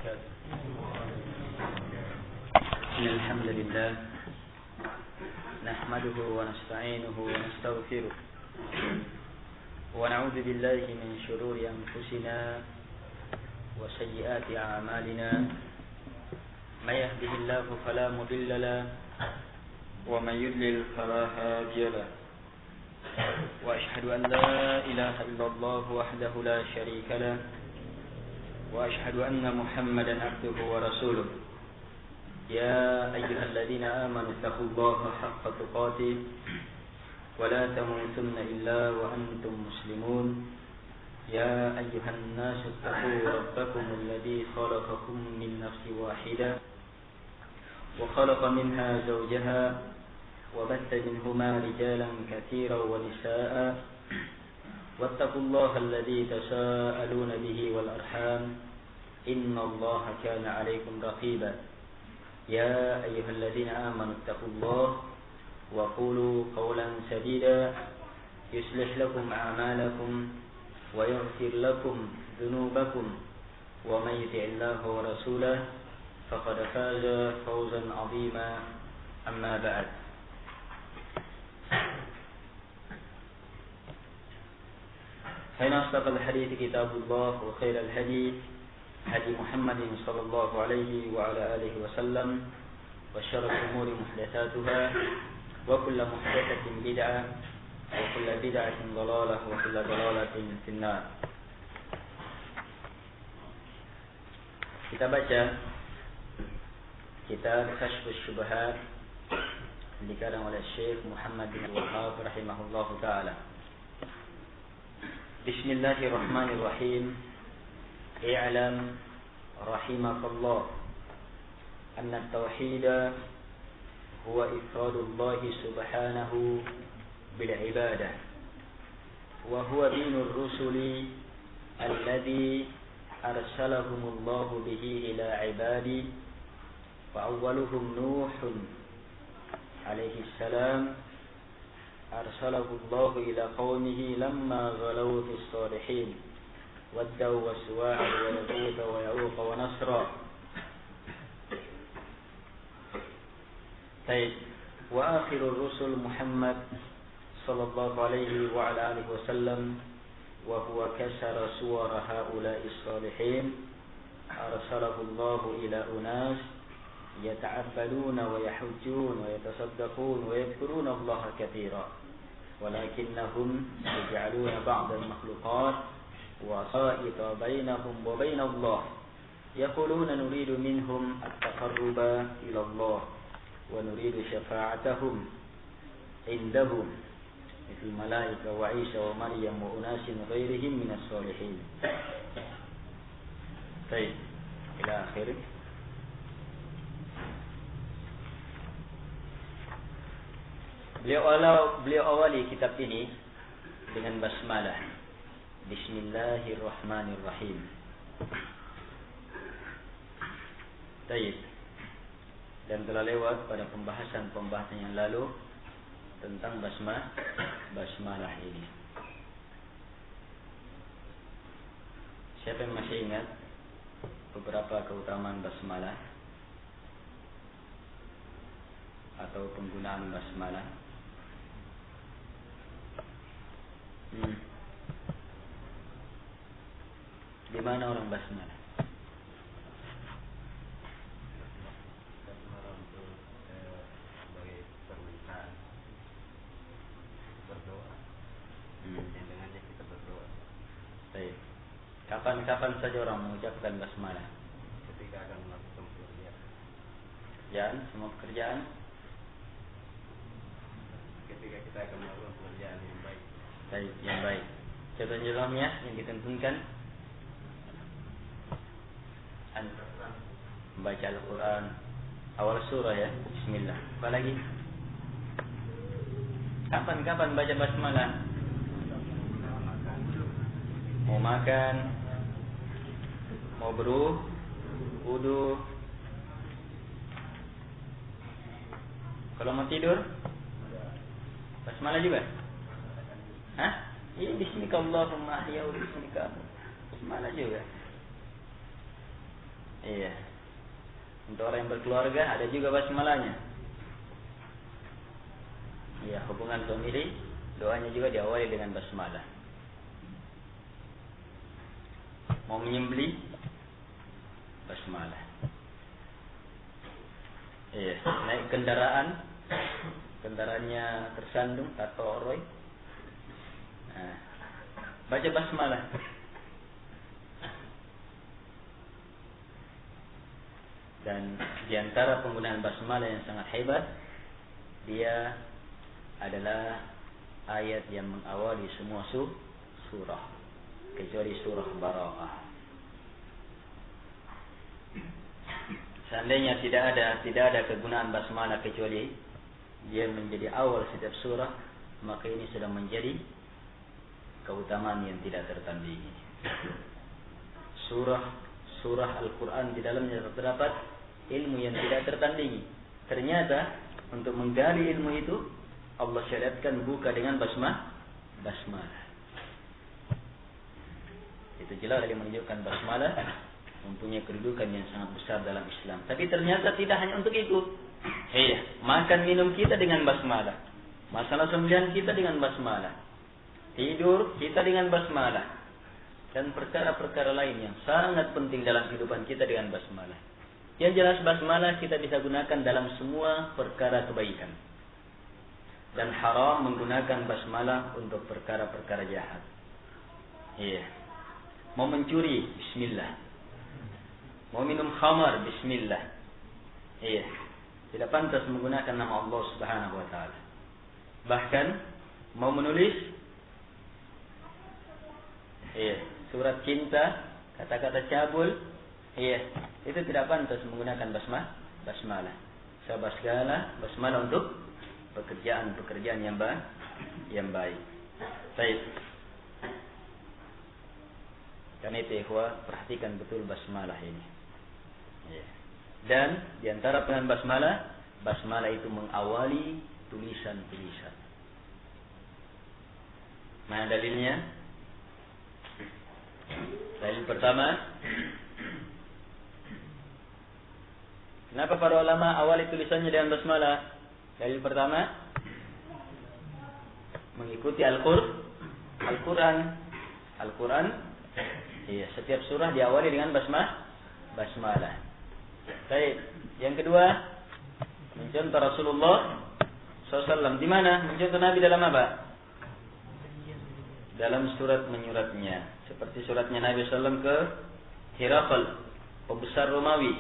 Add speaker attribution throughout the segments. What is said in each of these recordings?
Speaker 1: وبركاته. إن الحمد لله نحمده ونستعينه ونستغفره ونعوذ بالله من شرور أنفسنا وسيئات أعمالنا. من يهده الله فلا مضل له ومن يضلل فلا هادي له. وأشهد أن لا إله إلا الله وحده لا شريك له وأشهد أن محمدا عبده ورسوله. يا أيها الذين آمنوا اتقوا الله حق تقاته ولا تموتن إلا وأنتم مسلمون. يا أيها الناس اتقوا ربكم الذي خلقكم من نفس واحدة وخلق منها زوجها وبث منهما رجالا كثيرا ونساء واتقوا الله الذي تساءلون به والأرحام إن الله كان عليكم رقيبا. يا أيها الذين آمنوا اتقوا الله وقولوا قولا سديدا يصلح لكم أعمالكم ويغفر لكم ذنوبكم ومن يطع الله ورسوله فقد فاز فوزا عظيما. أما بعد، فإن أصدق الحديث كتاب الله وخير الهدي هدي محمد صلى الله عليه وعلى آله وسلم وشر الأمور محدثاتها وكل محدثة بدعة وكل بدعة ضلالة وكل ضلالة في النار. Kita baca kitab Kashfus Syubhat dikarang oleh Syekh Muhammad bin Wahab rahimahullahu taala. Bismillahirrahmanirrahim. I'lam rahimakallah anna at-tauhid huwa ifradullah subhanahu bil ibadah wa huwa dinur rusuli alladhi arsalahumullahu bihi ila ibadi wa awwaluhum Nuhun alaihi salam arsalahu Allah ila qaumihi lamma ghalaw fis salihin waddaw wa suwa'a wa yaquta wa ya'uqa wa nasra. Baik, wa akhirur rusul Muhammad sallallahu alaihi wa ala alihi wasallam wa huwa kasara suwara haula'is salihin arsalahu Allah ila unas yata'abbaduna wa yahujjun wa yatasaddaqun wa yadhkuruna Allah katsira walakinnahum yaj'aluna ba'd al-makhluqat wasa'ita bainahum wa bain Allah yaquluna nuridu minhum at-taqarruba ila Allah wa nuridu syafa'atahum indahum fil malaika wa Isa wa Maryam wa unasin ghairihim minas solihin. Baik, ila akhir. Beliau awali kitab ini dengan basmalah. Bismillahirrahmanirrahim. Baik. Dan telah lewat pada pembahasan yang lalu tentang basmalah ini. Siapa yang masih ingat beberapa keutamaan basmalah atau penggunaan basmalah? Di mana orang basmalah?
Speaker 2: Basmalah untuk sebagai permintaan berdoa. Yang dengannya kita berdoa.
Speaker 1: Baik. Kapan saja orang mengucapkan basmalah?
Speaker 2: Ketika akan melakukan
Speaker 1: pekerjaan, semua pekerjaan.
Speaker 2: Ketika kita akan melakukan pekerjaan yang baik.
Speaker 1: Baik, yang baik. Contoh-contohnya yang ditentukan membaca Al-Quran awal surah ya, Bismillah. Apa lagi? Kapan baca basmalah? Mau makan, mau wudu. Kalau mau tidur, basmalah juga. Hah? Iya, bismika Allahumma ahya wa bismika. Basmalah juga. Iya. Untuk orang yang berkeluarga ada juga basmalahnya. Iya, hubungan suami istri doanya juga diawali dengan basmalah. Mau menyembelih basmalah. Iya, naik kendaraannya tersandung atau roy. Nah, baca basmalah. Dan diantara penggunaan basmalah yang sangat hebat, dia adalah ayat yang mengawali semua surah kecuali surah Bara'ah. Seandainya tidak ada kegunaan basmalah kecuali dia menjadi awal setiap surah, maka ini sudah menjadi keutamaan yang tidak tertandingi. Surah Al-Quran di dalamnya terdapat ilmu yang tidak tertandingi. Ternyata untuk menggali ilmu itu Allah syariatkan buka dengan basmalah. Itu jelas dari menunjukkan basmalah mempunyai kedudukan yang sangat besar dalam Islam. Tapi ternyata tidak hanya untuk itu. Iya, makan minum kita dengan basmalah. Masalah sembelihan kita dengan basmalah. Tidur kita dengan basmalah. Dan perkara-perkara lain yang sangat penting dalam kehidupan kita dengan basmalah. Yang jelas basmalah kita bisa gunakan dalam semua perkara kebaikan. Dan haram menggunakan basmalah untuk perkara-perkara jahat. Iya. Mau mencuri, bismillah. Mau minum khamar, bismillah. Iya. Tidak pantas menggunakan nama Allah Subhanahu wa taala. Bahkan mau menulis, iya, surat cinta, kata-kata cabul, iya, itu tidak pantas menggunakan basmalah. Sebab segala basmalah untuk pekerjaan yang baik. Baik. Karena itu ikhwah, perhatikan betul basmalah ini. Ya. Dan diantara penggunaan basmalah itu mengawali tulisan-tulisan. Mana dalilnya? Dalil pertama, kenapa para ulama awali tulisannya dengan basmalah? Dalil pertama, mengikuti Al-Quran. Iya, setiap surah diawali dengan basmalah. Baik. Yang kedua, mencontoh Rasulullah SAW. Di mana? Mencontoh Nabi dalam apa? Dalam surat menyuratnya. Seperti suratnya Nabi SAW ke Herakl, pembesar Romawi.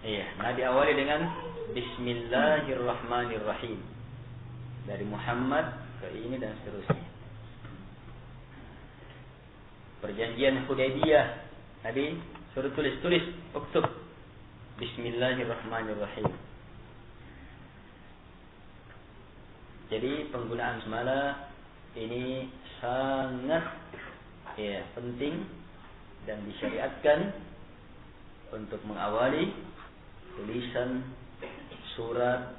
Speaker 1: Iya, Nabi awali dengan Bismillahirrahmanirrahim. Dari Muhammad ke ini dan seterusnya. Perjanjian Hudaybiyah, Nabi suruh tulis, uktub Bismillahirrahmanirrahim. Jadi penggunaan basmalah ini sangat penting dan disyariatkan untuk mengawali tulisan, surat,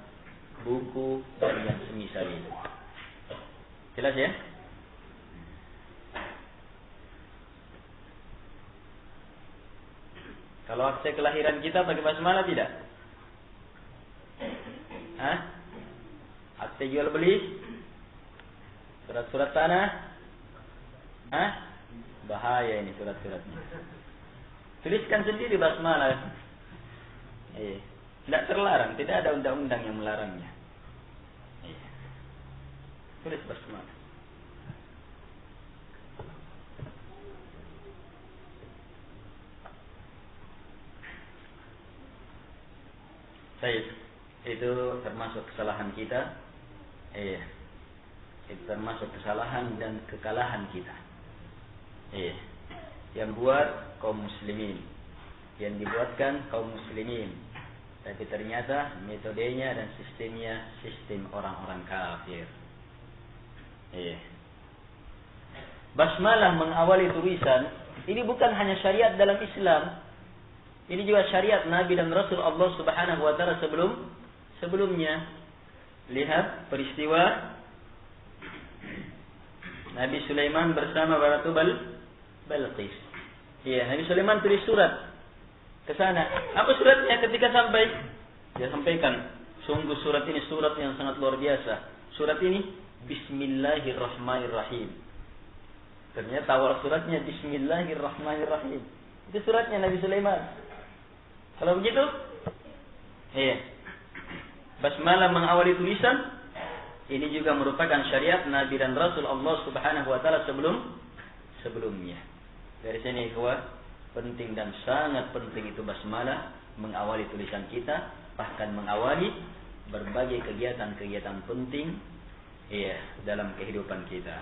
Speaker 1: buku dan yang semisal itu. Jelas ya? Kalau akte kelahiran kita pakai basmalah tidak? Akte jual beli? Surat-surat tanah? Bahaya ini surat-suratnya. Tuliskan sendiri basmalah. Tidak terlarang, tidak ada undang-undang yang melarangnya. Tulis basmalah. Baik, itu termasuk kesalahan kita. Itu termasuk kesalahan dan kekalahan kita. Yang buat kaum muslimin, yang dibuatkan kaum muslimin, tapi ternyata metodenya dan sistemnya sistem orang-orang kafir. Basmalah mengawali tulisan ini bukan hanya syariat dalam Islam. Ini juga syariat Nabi dan Rasul Allah Subhanahu wa taala sebelumnya. Lihat peristiwa Nabi Sulaiman bersama Ratu Balqis. Nabi Sulaiman tulis surat. ke sana. Apa suratnya? Ketika sampai, dia sampaikan, sungguh surat ini surat yang sangat luar biasa. Surat ini Bismillahirrahmanirrahim. Ternyata awal suratnya Bismillahirrahmanirrahim. Itu suratnya Nabi Sulaiman. Kalau begitu, iya. Basmalah mengawali tulisan. Ini juga merupakan syariat Nabi dan Rasul Allah Subhanahu wa taala sebelumnya. Dari sini penting dan sangat penting itu basmalah mengawali tulisan kita, bahkan mengawali berbagai kegiatan-kegiatan penting dalam kehidupan kita.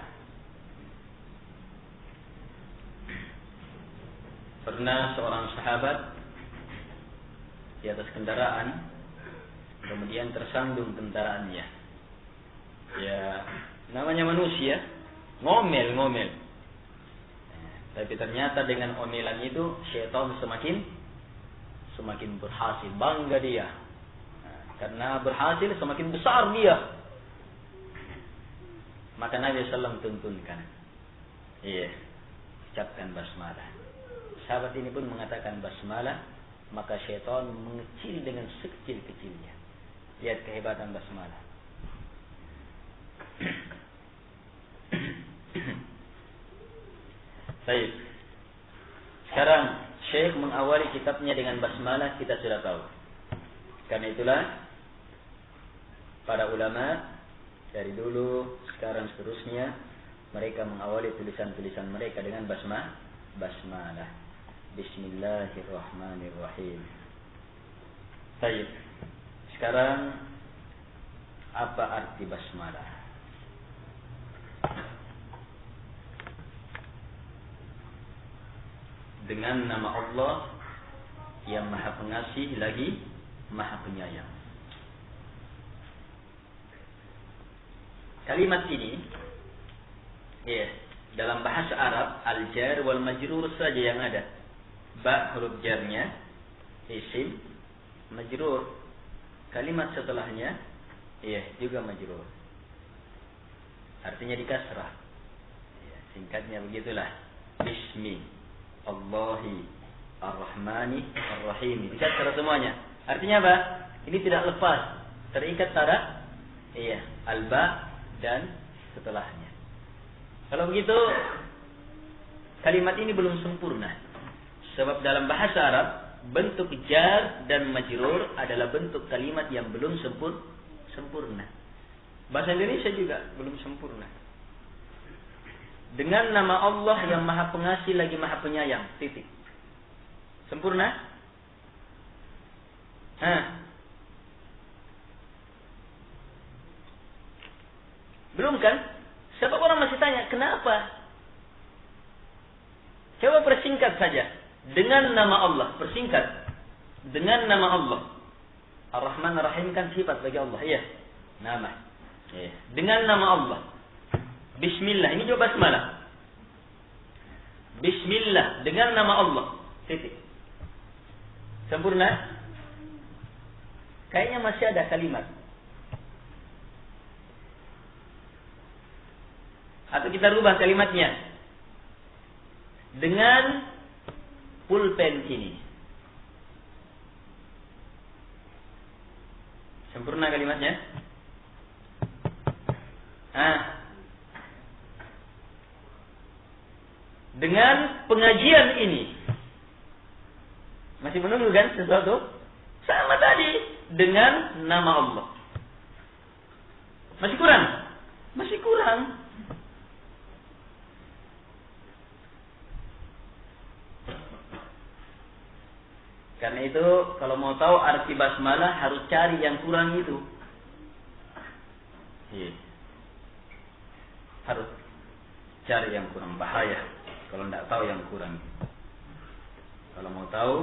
Speaker 1: Pernah seorang sahabat di atas kendaraan, kemudian tersandung kendaraannya. Ya, namanya manusia, ngomel. Tapi ternyata dengan omelan itu syaitan semakin berhasil, bangga dia. Karena berhasil semakin besar dia. Maka Nabi SAW tuntunkan, ucapkan basmalah. Sahabat ini pun mengatakan basmalah, maka syaitan mengecil dengan sekecil-kecilnya. Lihat kehebatan basmalah. Baik. Sekarang Syekh mengawali kitabnya dengan basmalah, kita sudah tahu. Karena itulah para ulama dari dulu, sekarang seterusnya, mereka mengawali tulisan-tulisan mereka dengan basmalah. Bismillahirrahmanirrahim. Baik. Sekarang apa arti basmalah? Dengan nama Allah yang Maha Pengasih lagi Maha Penyayang. Kalimat ini dalam bahasa Arab al-jar wal majrur saja yang ada. Ba huruf jarnya, isim, majrur. Kalimat setelahnya juga majrur. Artinya dikasrah. Singkatnya begitulah. Bismi Allahi Ar-Rahmani Ar-Rahim. Dikasrah semuanya. Artinya apa? Ini tidak lepas, terikat pada al-ba dan setelahnya. Kalau begitu kalimat ini belum sempurna. Sebab dalam bahasa Arab bentuk jar dan majrur adalah bentuk kalimat yang belum sempurna. Bahasa Indonesia juga belum sempurna. Dengan nama Allah yang Maha Pengasih lagi Maha Penyayang. Titik. Sempurna? Belum kan? Sebab orang masih tanya, kenapa? Coba persingkat saja. Dengan nama Allah. Persingkat. Dengan nama Allah. Ar-Rahman Ar-Rahim kan sifat bagi Allah. Iya. Nama. Dengan nama Allah. Bismillah. Ini juga basmalah. Bismillah. Dengan nama Allah. Titik. Sempurna? Kayaknya masih ada kalimat. Atau kita rubah kalimatnya. Dengan pulpen ini. Sempurna kalimatnya? Dengan pengajian ini. Masih menunggu kan sesuatu? Sama tadi. Dengan nama Allah. Masih kurang? Masih kurang. Karena itu kalau mau tahu arti basmalah harus cari yang kurang itu. Harus cari yang kurang, bahaya kalau tidak tahu yang kurang. Kalau mau tahu,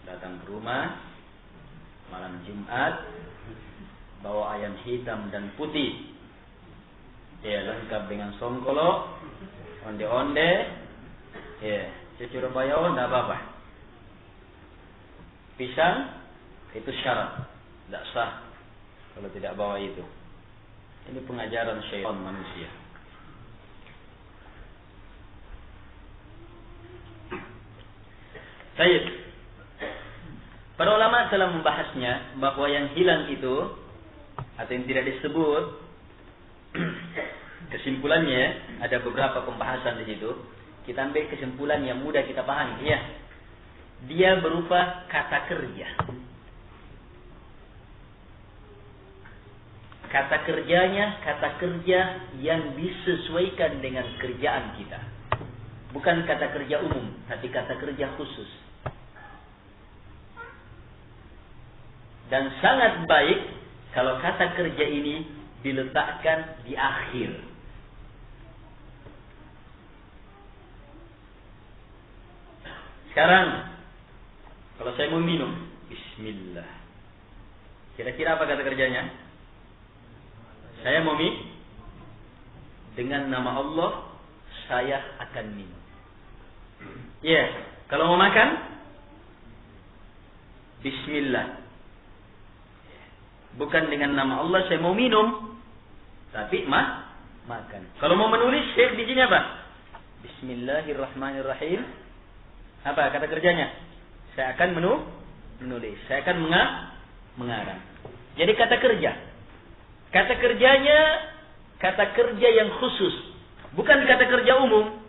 Speaker 1: datang ke rumah malam Jumat, bawa ayam hitam dan putih, lengkap dengan songkolo, onde-onde, cucur bayo, tidak apa-apa. Pisang itu syarat, tidak sah kalau tidak bawa itu. Ini pengajaran syaitan manusia. Baik. Para ulama telah membahasnya bahwa yang hilang itu atau yang tidak disebut, kesimpulannya ada beberapa pembahasan di situ. Kita ambil kesimpulan yang mudah kita pahami, ya. Dia berupa kata kerja. Kata kerjanya kata kerja yang disesuaikan dengan kerjaan kita. Bukan kata kerja umum, tapi kata kerja khusus. Dan sangat baik kalau kata kerja ini diletakkan di akhir. Sekarang, kalau saya mau minum, bismillah. Kira-kira apa kata kerjanya? Saya mau minum. Dengan nama Allah, saya akan minum. Ya, kalau mau makan, bismillah. Bukan dengan nama Allah saya mau minum, tapi makan. Kalau mau menulis, syekh di sini apa? Bismillahirrahmanirrahim. Apa kata kerjanya? Saya akan menulis. Saya akan mengarang. Jadi kata kerja. Kata kerjanya kata kerja yang khusus, bukan kata kerja umum.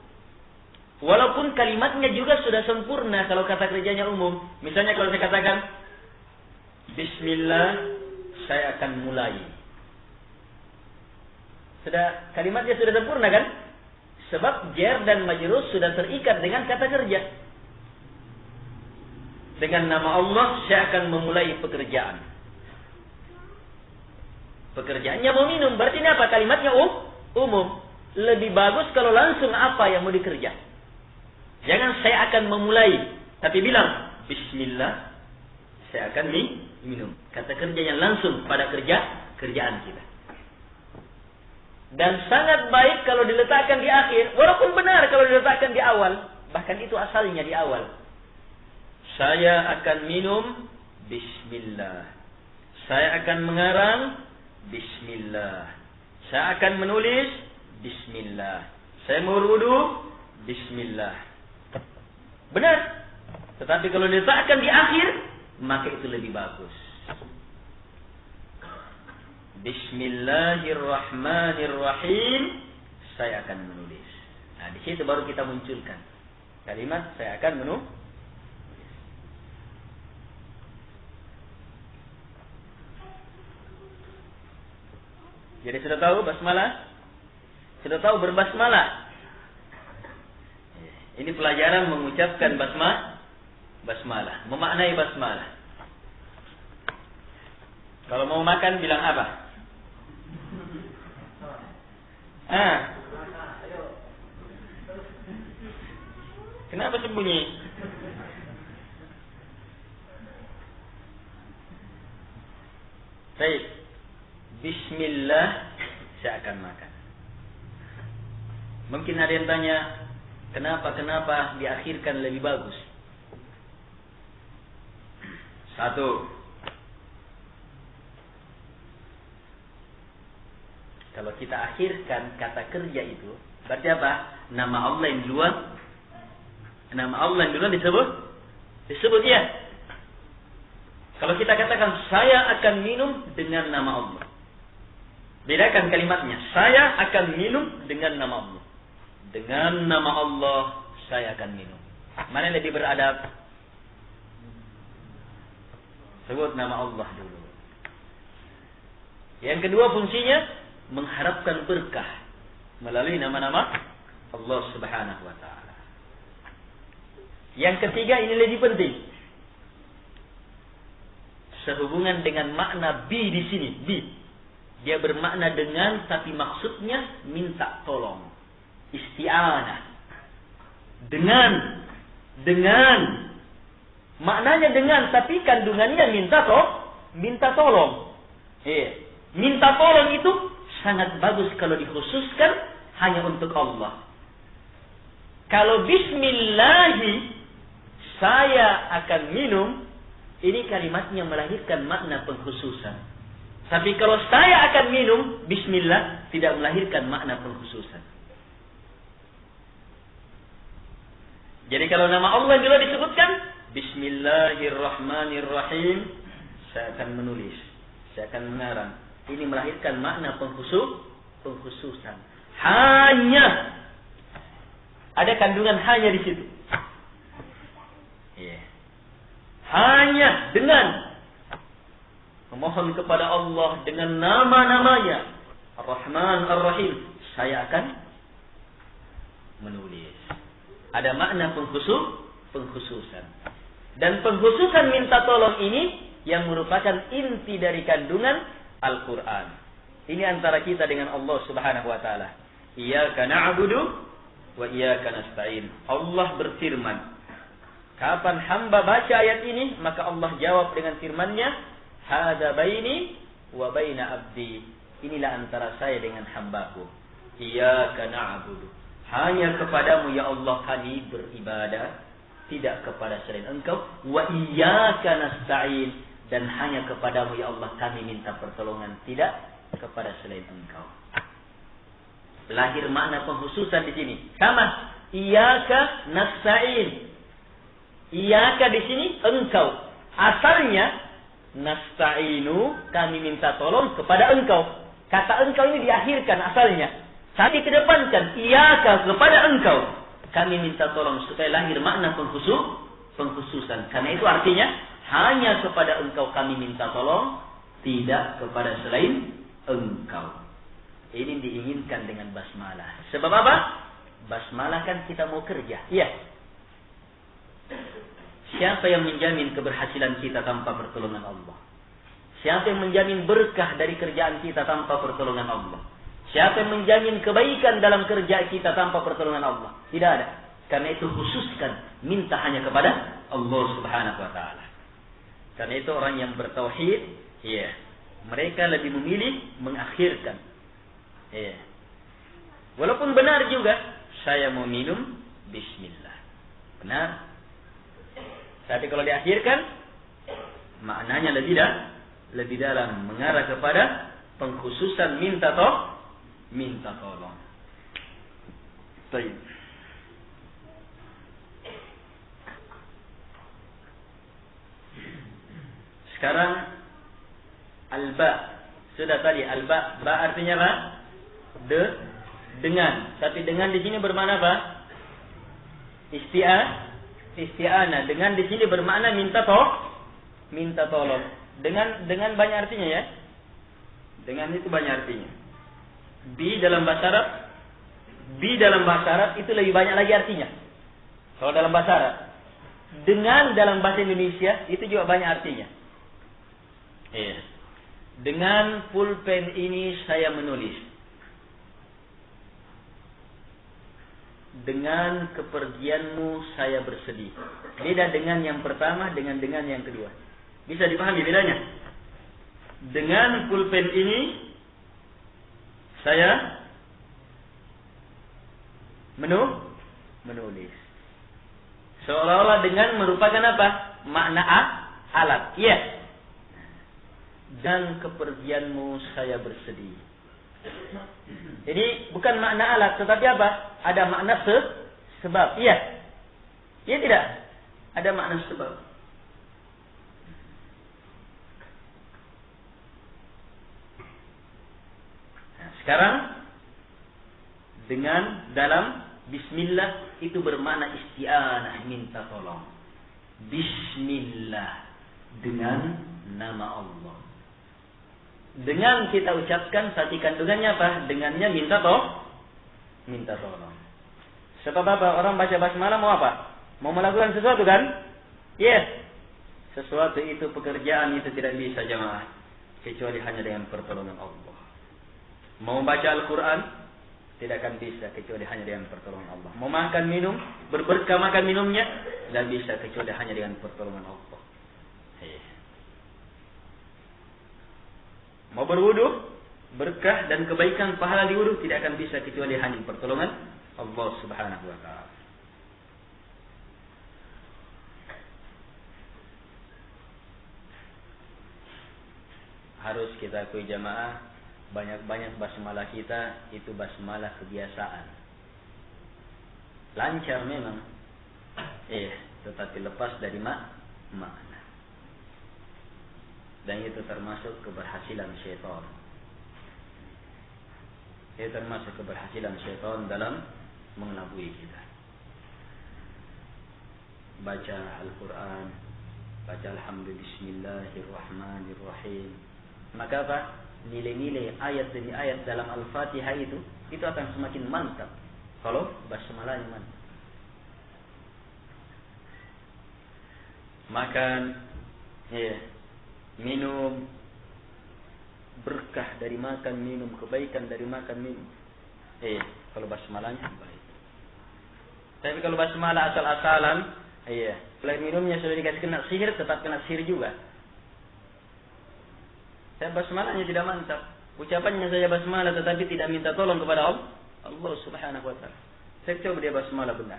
Speaker 1: Walaupun kalimatnya juga sudah sempurna kalau kata kerjanya umum. Misalnya kalau saya katakan bismillah, saya akan mulai. Kalimatnya sudah sempurna kan? Sebab jar dan majrur sudah terikat dengan kata kerja. Dengan nama Allah saya akan memulai pekerjaan. Pekerjaannya mau minum, berarti ini apa? Kalimatnya umum. Lebih bagus kalau langsung apa yang mau dikerja. Jangan saya akan memulai, tapi bilang bismillah, saya akan minum. Kata kerja yang langsung pada kerjaan kita. Dan sangat baik kalau diletakkan di akhir, walaupun benar kalau diletakkan di awal. Bahkan itu asalnya di awal. Saya akan minum, bismillah. Saya akan mengarang, bismillah. Saya akan menulis, bismillah. Saya mau wudu, bismillah. Benar. Tetapi kalau diletakkan di akhir, maka itu lebih bagus. Bismillahirrahmanirrahim. Saya akan menulis. Nah, di situ baru kita munculkan kalimat saya akan menulis. Jadi sudah tahu basmalah? Sudah tahu berbasmalah? Ini pelajaran mengucapkan basmalah, memaknai basmalah. Kalau mau makan bilang apa? Kenapa sembunyi? Baik. Bismillah, saya akan makan. Mungkin ada yang tanya, kenapa diakhirkan lebih bagus? Satu, kalau kita akhirkan kata kerja itu, berarti apa? Nama Allah yang duluan disebut ya. Kalau kita katakan saya akan minum dengan nama Allah, bedakan kalimatnya. Saya akan minum dengan nama Allah. Dengan nama Allah saya akan minum. Mana yang lebih beradab? Sebut nama Allah dulu. Yang kedua fungsinya mengharapkan berkah melalui nama-nama Allah Subhanahu wa taala. Yang ketiga ini lebih penting. Sehubungan dengan makna bi di sini, bi. Dia bermakna dengan tapi maksudnya minta tolong. Isti'anah. Dengan maknanya dengan tapi kandungannya minta tolong. Minta tolong itu sangat bagus kalau dikhususkan hanya untuk Allah. Kalau bismillahi saya akan minum, ini kalimatnya melahirkan makna pengkhususan. Tapi kalau saya akan minum, bismillah, tidak melahirkan makna pengkhususan. Jadi kalau nama Allah juga disebutkan, Bismillahirrahmanirrahim, saya akan menulis, saya akan mengarang. Ini melahirkan makna pengkhususan. Hanya ada kandungan hanya di situ. Hanya dengan memohon kepada Allah dengan nama-namanya Ar-Rahman Ar-Rahim, saya akan menulis. Ada makna pengkhususan. Dan pengkhususan minta tolong ini yang merupakan inti dari kandungan Al-Quran. Ini antara kita dengan Allah Subhanahu wa taala. Iyyaka na'budu wa iyyaka nasta'in. Allah berfirman. Kapan hamba baca ayat ini, maka Allah jawab dengan firman-Nya, "Hadza baini wa baina abdi." Inilah antara saya dengan hambaku. Iyyaka na'budu. Hanya kepadamu ya Allah kami beribadah, tidak kepada selain Engkau. Wa iyyaka nasta'in, dan hanya kepadamu ya Allah kami minta pertolongan, tidak kepada selain Engkau. Lahir makna pengkhususan di sini. Sama, iyyaka nasta'in. Iyyaka di sini Engkau. Asalnya nasta'inu, kami minta tolong kepada Engkau. Kata Engkau ini diakhirkan asalnya. Tapi kedepankan iyyaka kepada Engkau. Kami minta tolong supaya lahir makna pengkhususan. Karena itu artinya hanya kepada Engkau kami minta tolong, tidak kepada selain Engkau. Ini diinginkan dengan basmalah. Sebab apa? Basmalah kan kita mau kerja. Iya. Siapa yang menjamin keberhasilan kita tanpa pertolongan Allah? Siapa yang menjamin berkah dari kerjaan kita tanpa pertolongan Allah? Siapa yang menjamin kebaikan dalam kerja kita tanpa pertolongan Allah? Tidak ada. Karena itu khususkan, minta hanya kepada Allah Subhanahu wa taala. Karena itu orang yang bertauhid, mereka lebih memilih mengakhirkan. Walaupun benar juga, saya mau minum bismillah. Benar. Tapi kalau diakhirkan, maknanya lebih dalam, mengarah kepada pengkhususan minta tolong. Baik. Sekarang al-ba. Sudah tadi al-ba. Ba artinya apa? Dengan. Tapi dengan di sini bermakna apa? Isti'anah. Dengan di sini bermakna minta tolong. Dengan banyak artinya ya. Dengan itu banyak artinya. Bi dalam bahasa Arab itu lebih banyak lagi artinya. Kalau dalam bahasa Arab. Dengan dalam bahasa Indonesia itu juga banyak artinya. Dengan pulpen ini saya menulis. Dengan kepergianmu saya bersedih. Beda dengan yang pertama dengan yang kedua. Bisa dipahami bedanya? Dengan pulpen ini saya menulis. Seolah-olah dengan merupakan apa? Makna alat. Iya. Dan kepergianmu saya bersedih. Jadi bukan makna alat, tetapi apa? Ada makna sebab. Iya. Iya tidak? Ada makna sebab. Nah, sekarang dengan dalam bismillah itu bermakna isti'anah, minta tolong. Bismillah, dengan nama Allah. Dengan kita ucapkan, tapi kandungannya apa? Dengannya minta tolong. Sebab apa? Orang baca basmalah mau apa? Mau melakukan sesuatu kan? Yes. Sesuatu itu, pekerjaan itu tidak bisa jamaah kecuali hanya dengan pertolongan Allah. Mau baca Al-Quran tidak akan bisa kecuali hanya dengan pertolongan Allah. Mau makan minum, berberkah makan minumnya, tidak bisa kecuali hanya dengan pertolongan Allah. Mau berwudu, berkah dan kebaikan pahala di wudu tidak akan bisa kecuali hanya pertolongan Allah Subhanahu wa taala. Harus kita akui jamaah, banyak-banyak basmalah kita itu basmalah kebiasaan. Lancar memang. Tetapi lepas dari makna. Dan itu termasuk keberhasilan syaitan. Itu termasuk keberhasilan syaitan dalam mengelabui kita. Baca Al-Quran, baca Alhamdulillah, Bismillahirrahmanirrahim. Maka apa? Nilai-nilai ayat demi ayat dalam Al-Fatihah itu akan semakin mantap kalau basmalahnya mantap. Makan, minum, berkah dari makan minum, kebaikan dari makan minum. Kalau basmalahnya baik. Tapi kalau basmalah asal-asalan, selain minumnya sudah dikasih kena sihir, tetap kena sihir juga. Saya basmalahnya tidak mantap. Ucapannya saja basmalah tetapi tidak minta tolong kepada Allah Subhanahu wa taala. Saya coba dia basmalah benar.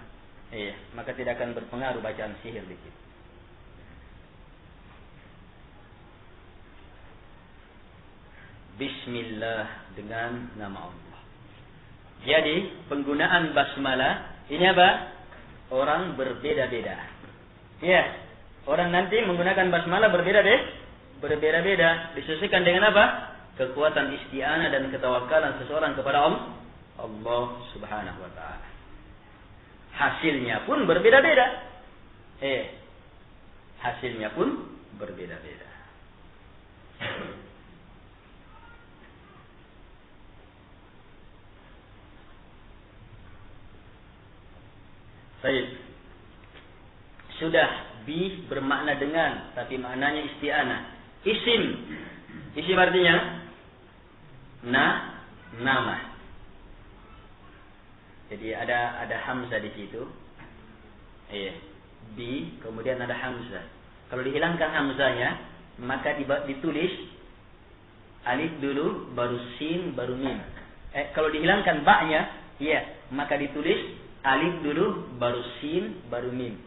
Speaker 1: Maka tidak akan berpengaruh bacaan sihir di situ. Bismillah dengan nama Allah. Jadi penggunaan basmalah ini apa? Orang berbeda-beda. Orang nanti menggunakan basmalah berbeda-beda. Disesuaikan dengan apa? Kekuatan isti'anah dan ketawakalan seseorang kepada Allah Subhanahu wa taala. Hasilnya pun berbeda-beda. Hasilnya pun berbeda-beda. Baik. Sudah bi bermakna dengan, tapi maknanya isti'anah. Isim artinya nama. Jadi ada hamzah di situ. Bi kemudian ada hamzah. Kalau dihilangkan hamzahnya, maka ditulis alif dulu baru sin baru mim. Kalau dihilangkan ba-nya, maka ditulis alif dulu baru sin baru mim.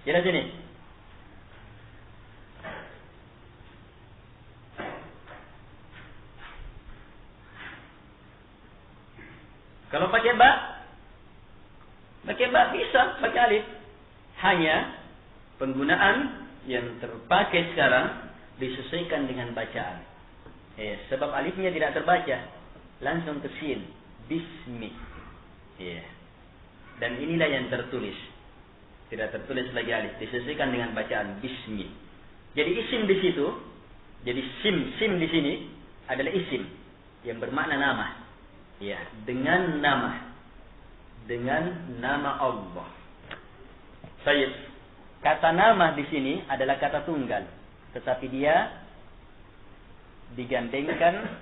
Speaker 1: Jelas ini? Kalau pakai ba bisa, pakai alif. Hanya penggunaan yang terpakai sekarang disesuaikan dengan bacaan. Sebab alifnya tidak terbaca, langsung ke sin, bismi. Dan inilah yang tertulis. Tidak tertulis lagi alif, disesuaikan dengan bacaan bismi. Jadi isim di situ, jadi sim di sini adalah isim yang bermakna nama. Dengan nama Allah. Baik. Kata nama di sini adalah kata tunggal, tetapi dia digandengkan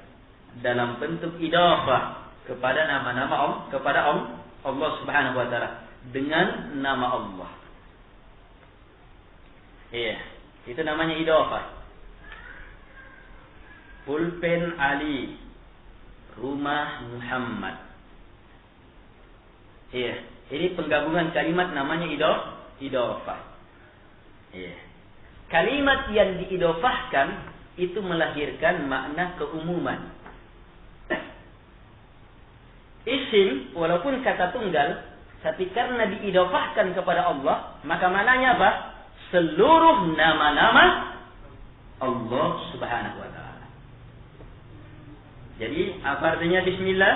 Speaker 1: dalam bentuk idhafah kepada nama-nama kepada Allah Subhanahu wa taala dengan nama Allah. Itu namanya idhafah. Pulpen Ali, rumah Muhammad. Ini penggabungan kalimat namanya idhafah. Kalimat yang diidhafahkan itu melahirkan makna keumuman. Isim walaupun kata tunggal, tapi karena diidhafahkan kepada Allah, maka maknanya apa? Seluruh nama-nama Allah Subhanahu wa taala. Jadi apa artinya bismillah?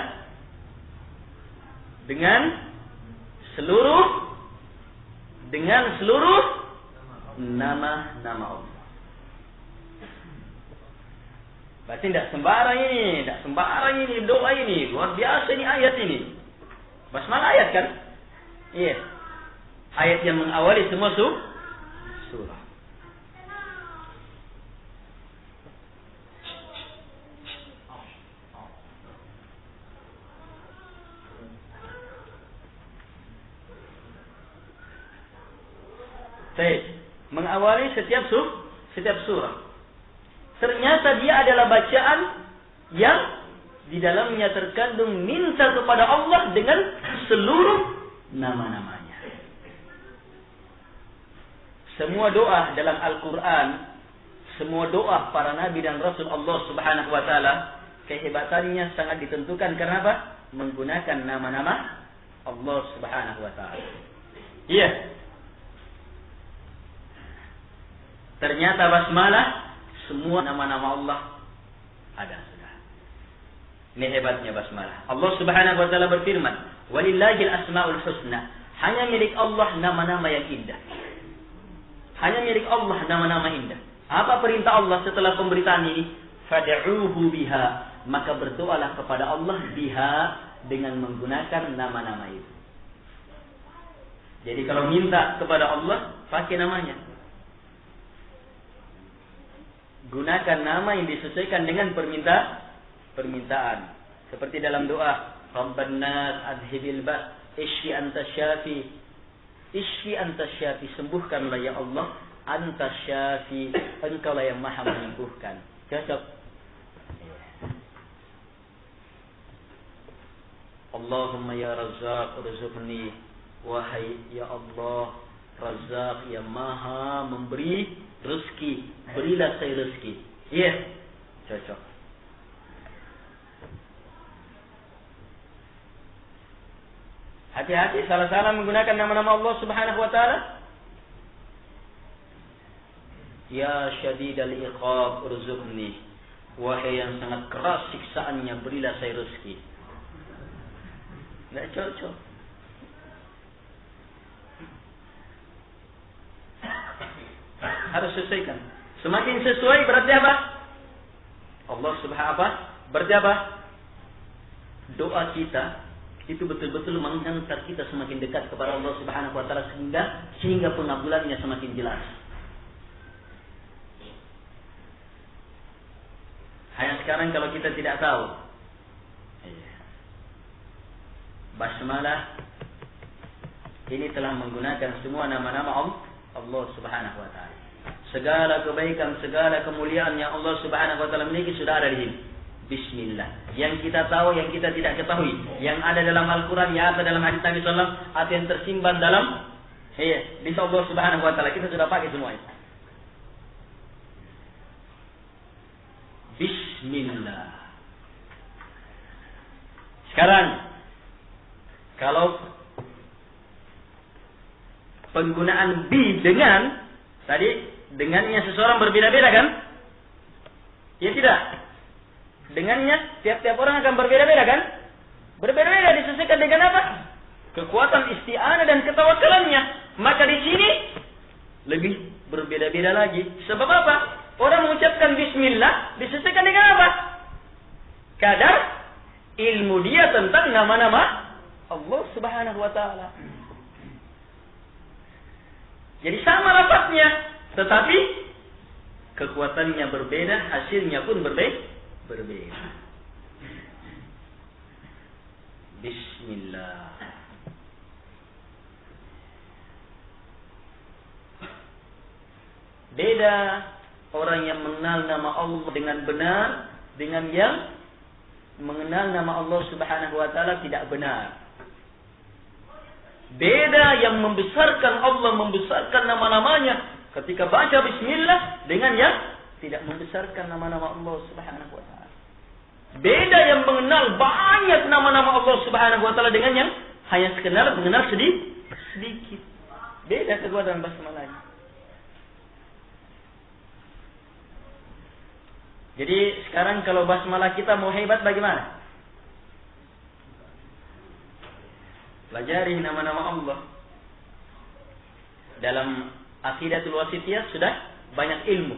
Speaker 1: Dengan seluruh nama-nama Allah. Berarti tidak sembarang ini doa ini, luar biasa ini ayat ini. Basmalah ayat kan? Ayat yang mengawali semua surah. Mengawali setiap surah. Ternyata dia adalah bacaan yang di dalamnya terkandung minta kepada Allah dengan seluruh nama-namanya. Semua doa dalam Al-Quran, semua doa para nabi dan rasul Allah Subhanahu wa taala, kehebatannya sangat ditentukan karena apa? Menggunakan nama-nama Allah Subhanahu wa taala. Ternyata basmalah semua nama-nama Allah ada sudah. Ini hebatnya basmalah. Allah Subhanahu wa taala berfirman, "Walillahil asmaul husna." Hanya milik Allah nama-nama yang indah. Hanya milik Allah nama-nama indah. Apa perintah Allah setelah pemberitaan ini? Fad'uuhu biha. Maka berdoalah kepada Allah biha, dengan menggunakan nama-nama itu. Jadi kalau minta kepada Allah, pakai namanya. Gunakan nama yang disesuaikan dengan permintaan. Seperti dalam doa, Rabban nas adhibil ba's, ishfi anta syafi. Ishfi anta syafi, sembuhkanlah ya Allah. Anta syafi, engkaulah yang maha menyembuhkan. Cocok. Allahumma ya Razzaq urzuqni. Wahai ya Allah Razzaq yang maha memberi rezeki, berilah saya rezeki. Iya, cocok. Hati-hati salah-salah menggunakan nama-nama Allah Subhanahu wa taala. Ya syadidal iqab urzuqni. Wahai yang sangat keras siksaannya, berilah saya rezeki. Tidak cocok. Harus sesuaikan. Semakin sesuai berarti apa? Allah Subhanahu wa taala berarti apa? Doa kita itu betul-betul mengantar kita semakin dekat kepada Allah Subhanahu wa taala sehingga pengabulannya semakin jelas. Hanya sekarang kalau kita tidak tahu basmalah ini telah menggunakan semua nama-nama Allah Subhanahu wa taala. Segala kebaikan, segala kemuliaan yang Allah Subhanahu wa taala miliki sudah ada di sini. Bismillah. Yang kita tahu, yang kita tidak ketahui, yang ada dalam Al-Qur'an, yang ada dalam hadis Nabi sallallahu alaihi wasallam, atau yang tersimpan dalam bisa Allah Subhanahu wa taala, kita sudah pakai semua itu. Bismillah. Sekarang kalau penggunaan bi dengan tadi dengannya seseorang berbeda-beda kan? Ya tidak. Dengannya tiap-tiap orang akan berbeda-beda kan? Berbeda-beda disesuaikan dengan apa? Kekuatan isti'anah dan ketawakkalannya. Maka di sini lebih berbeda-beda lagi. Sebab apa? Orang mengucapkan bismillah disesuaikan dengan apa? Kadar ilmu dia tentang nama-nama Allah Subhanahu wa taala. Jadi sama lafaznya, tetapi kekuatannya berbeda, hasilnya pun berbeda. Bismillah. Beda orang yang mengenal nama Allah dengan benar dengan yang mengenal nama Allah Subhanahu wa taala tidak benar. Beda yang membesarkan Allah, membesarkan nama-namanya ketika baca bismillah dengan yang tidak membesarkan nama-nama Allah Subhanahu wa taala. Beda yang mengenal banyak nama-nama Allah Subhanahu wa taala dengan yang hanya sekedar mengenal sedikit. Beda kekuatan basmalah. Jadi sekarang kalau basmalah kita mau hebat bagaimana? Pelajari nama-nama Allah. Dalam Aqidatul Wasithiyah sudah banyak ilmu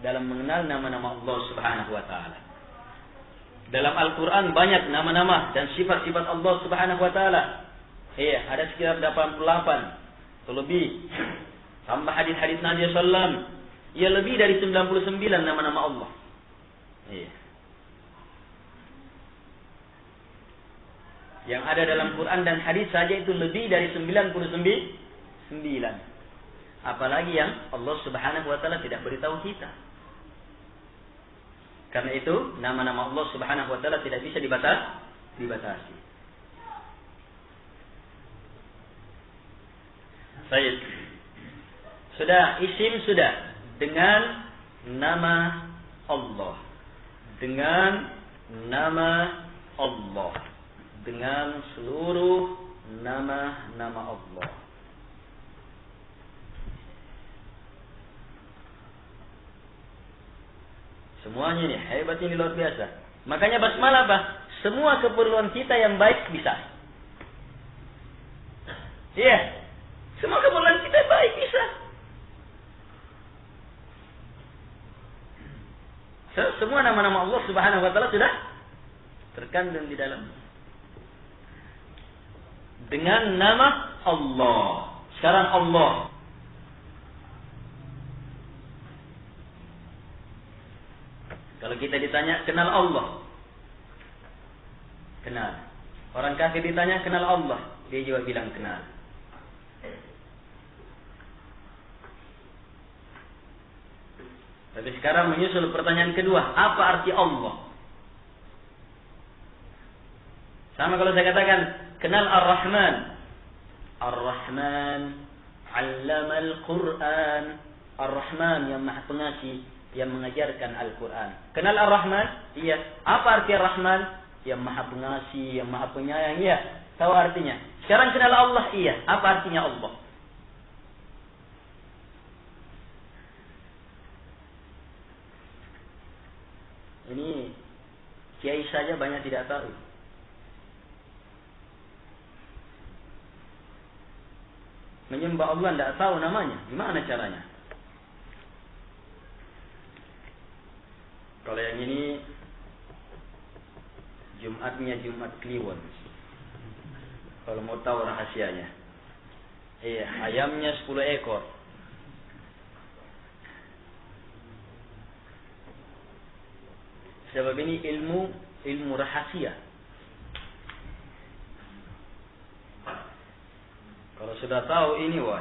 Speaker 1: dalam mengenal nama-nama Allah Subhanahu wa taala. Dalam Al-Qur'an banyak nama-nama dan sifat-sifat Allah Subhanahu wa taala. Ada sekitar 88 atau lebih. Tambah hadis-hadis Nabi sallallahu alaihi wasallam, ya lebih dari 99 nama-nama Allah. Yang ada dalam Quran dan hadis saja itu lebih dari 99. Apalagi yang Allah Subhanahu wa taala tidak beritahu kita. Karena itu nama-nama Allah Subhanahu wa taala tidak bisa dibatasi. Baik. Sudah isim sudah dengan nama Allah. Dengan nama Allah. Dengan seluruh nama-nama Allah. Semuanya ini hebat, ini luar biasa. Makanya basmalah apa? Semua keperluan kita yang baik bisa. Iya. Semua keperluan kita baik bisa. Semua nama-nama Allah Subhanahu wa taala sudah terkandung di dalam. Dengan nama Allah. Sekarang Allah. Kalau kita ditanya, kenal Allah. Kenal. Orang kafir ditanya, kenal Allah. Dia juga bilang kenal. Tapi sekarang menyusul pertanyaan kedua. Apa arti Allah? Sama kalau saya katakan, kenal Ar-Rahman. Ar-Rahman. Allama Al-Quran. Ar-Rahman yang maha pengasih, yang mengajarkan Al-Quran. Kenal Ar-Rahman? Iya. Apa arti Ar-Rahman? Yang maha pengasih, yang maha penyayang. Iya. Tahu artinya. Sekarang kenal Allah? Iya. Apa artinya Allah? Ini kiai saja banyak tidak tahu. Menyembah Allah tidak tahu namanya. Gimana caranya? Kalau yang ini Jumatnya Jumat Kliwon. Kalau mau tahu rahasianya. Iya, ayamnya 10 ekor. Sebab ini ilmu rahasia. Kalau sudah tahu ini, wah,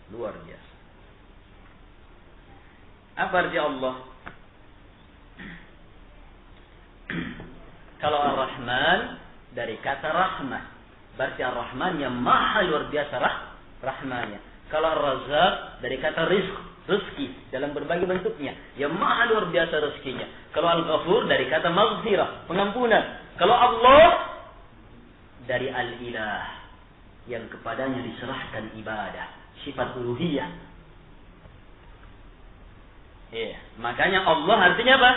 Speaker 1: luar biasa. Apa arti Allah? Kalau Ar-Rahman dari kata rahmah, berarti Ar-Rahman yang maha luar biasa rahmanya. Kalau Ar-Razzaq dari kata rezeki dalam berbagai bentuknya, yang maha luar biasa rezekinya. Kalau Al-Ghafur dari kata maghfirah, pengampunan. Kalau Allah dari Al-Ilah, yang kepadanya diserahkan ibadah, sifat uluhiyah. Iya, makanya Allah artinya apa?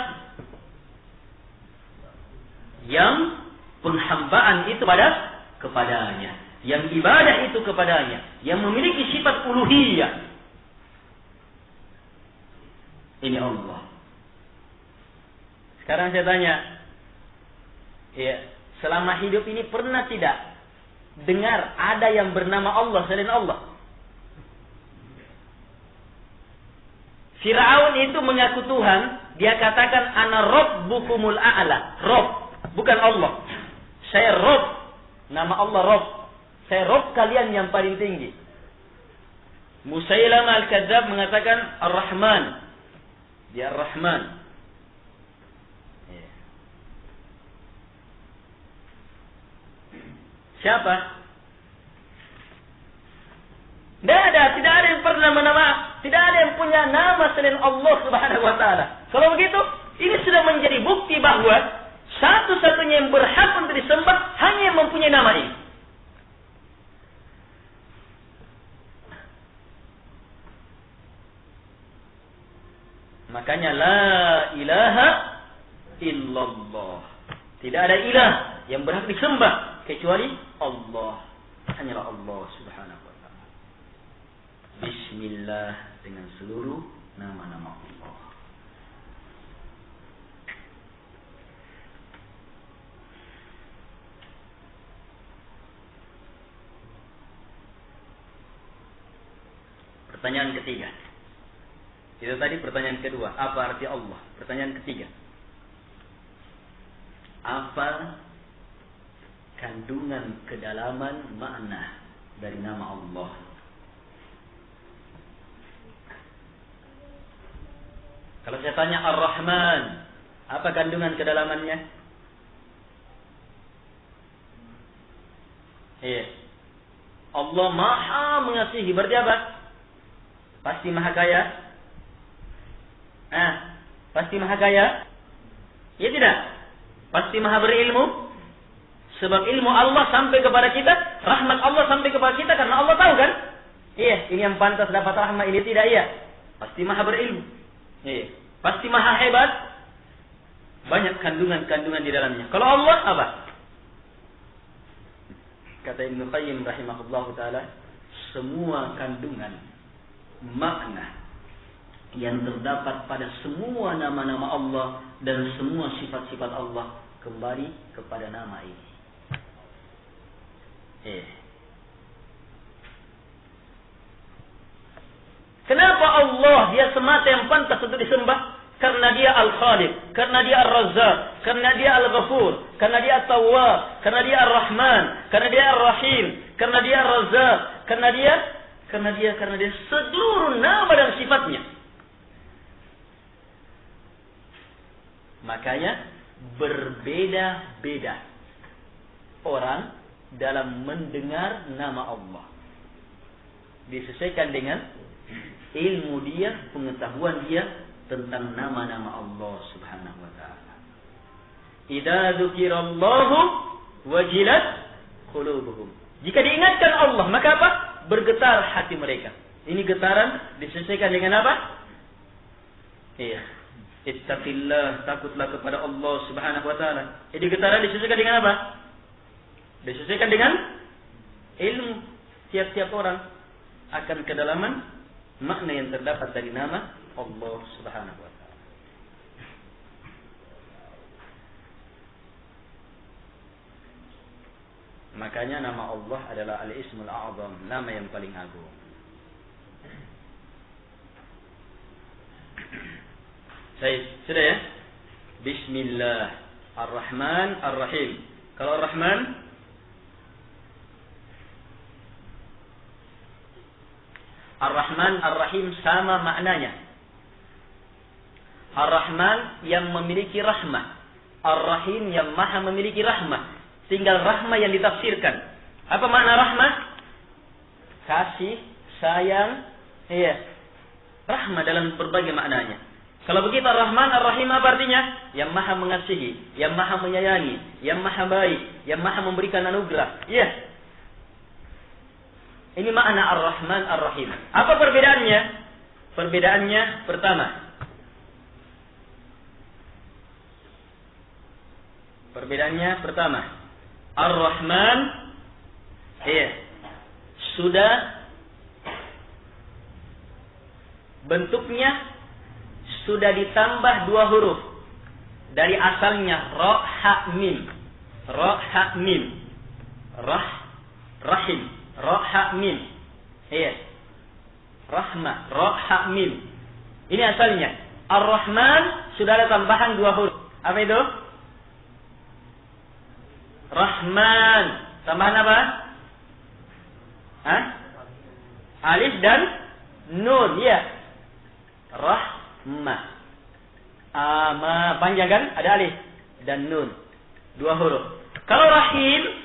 Speaker 1: Yang penghambaan itu kepadanya, yang ibadah itu kepadanya, yang memiliki sifat uluhiyah. Ini Allah. Sekarang saya tanya, ya, selama hidup ini pernah tidak dengar ada yang bernama Allah selain Allah? Firaun itu mengaku Tuhan, dia katakan ana rabbukumul a'la, Rabb, bukan Allah. Saya Rabb, nama Allah Rabb. Saya Rabb kalian yang paling tinggi. Musailamah al-Kadzdzab mengatakan Ar-Rahman. Dia Ar-Rahman. Siapa? Tidak ada yang pernah tidak ada yang punya nama selain Allah Subhanahu wa taala. Kalau begitu, ini sudah menjadi bukti bahwa satu-satunya yang berhak untuk disembah hanya yang mempunyai nama ini. Makanya la ilaha illallah. Tidak ada ilah yang berhak disembah kecuali Allah. Hanyalah Allah Subhanahu wa taala. Bismillah, dengan seluruh nama-nama Allah. Pertanyaan ketiga. Itu tadi pertanyaan kedua. Apa arti Allah? Pertanyaan ketiga. Apa kandungan kedalaman makna dari nama Allah? Kalau saya tanya Ar-Rahman, apa kandungan kedalamannya? Iya. Allah maha mengasihi. Berarti apa? Pasti maha kaya. Pasti maha kaya? Ya tidak? Pasti maha berilmu? Sebab ilmu Allah sampai kepada kita, rahmat Allah sampai kepada kita karena Allah tahu kan? Iya, ini yang pantas dapat rahmat, ini tidak, iya. Pasti maha berilmu. Iya. Pasti maha hebat? Banyak kandungan-kandungan di dalamnya. Kalau Allah apa? Kata Ibnu Qayyim rahimahullahu taala, semua kandungan makna yang terdapat pada semua nama-nama Allah dan semua sifat-sifat Allah kembali kepada nama ini. Kenapa Allah dia semata yang pantas untuk disembah? Karena dia Al-Khaliq, karena dia Ar-Razzaq, karena dia Al-Ghafur, karena dia At-Tawwab, karena dia Ar-Rahman, karena dia Ar-Rahim, karena dia Ar-Razzaq, karena dia seluruh nama dan sifatnya. Makanya berbeda-beda orang dalam mendengar nama Allah. Disesuaikan dengan ilmu dia, pengetahuan dia tentang nama-nama Allah Subhanahu wa taala. Idza dzukirallahu wajilat qulubuhum. Jika diingatkan Allah, maka apa? Bergetar hati mereka. Ini getaran disesuaikan dengan apa? Iya. Ittaqillah, takutlah kepada Allah Subhanahu wa taala. Ini getaran disesuaikan dengan apa? Disesuaikan dengan ilmu tiap-tiap orang akan kedalaman makna yang terdapat dari nama Allah Subhanahu wa taala. Makanya nama Allah adalah Al-Ismul A'zam, nama yang paling agung. Sudah ya? Bismillah Ar-Rahman Ar-Rahim. Kalau Ar-Rahman, Ar-Rahman Ar-Rahim sama maknanya. Ar-Rahman yang memiliki rahmah, Ar-Rahim yang maha memiliki rahmah. Tinggal rahmah yang ditafsirkan. Apa makna rahmah? Kasih, sayang, rahmah dalam berbagai maknanya. Kalau begitu Ar-Rahman Ar-Rahim apa artinya? Yang maha mengasihi, yang maha menyayangi, yang maha baik, yang maha memberikan anugerah. Ini makna Ar-Rahman Ar-Rahim. Apa perbedaannya? Perbedaannya pertama. Ar-Rahman sudah bentuknya sudah ditambah 2 huruf dari asalnya ra ha mim. Rahim, ra ha mim. Rahmah, ra ha mim. Ini asalnya. Ar-Rahman sudah ada tambahan 2 huruf. Apa itu? Rahman. Tambahan apa? Alif dan nun, Rahmah. Panjang kan? Ada alif dan nun. 2 huruf. Kalau Rahim,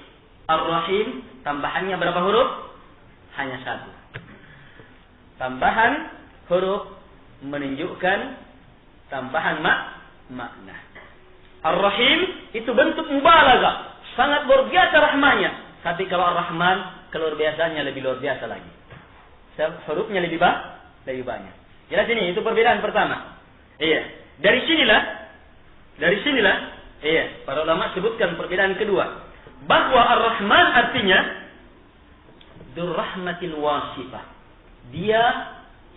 Speaker 1: Ar-Rahim, tambahannya berapa huruf? Hanya 1. Tambahan huruf menunjukkan tambahan makna. Ar-Rahim itu bentuk mubalaghah. Sangat luar biasa rahmanya. Tapi kalau Ar-Rahman, keluar biasanya lebih luar biasa lagi. Hurufnya lebih banyak. Jelas ini, itu perbedaan pertama. Dari sinilah, para ulama sebutkan perbedaan kedua. Bahwa Ar-Rahman artinya Dzur-Rahmatil Wasifah. Dia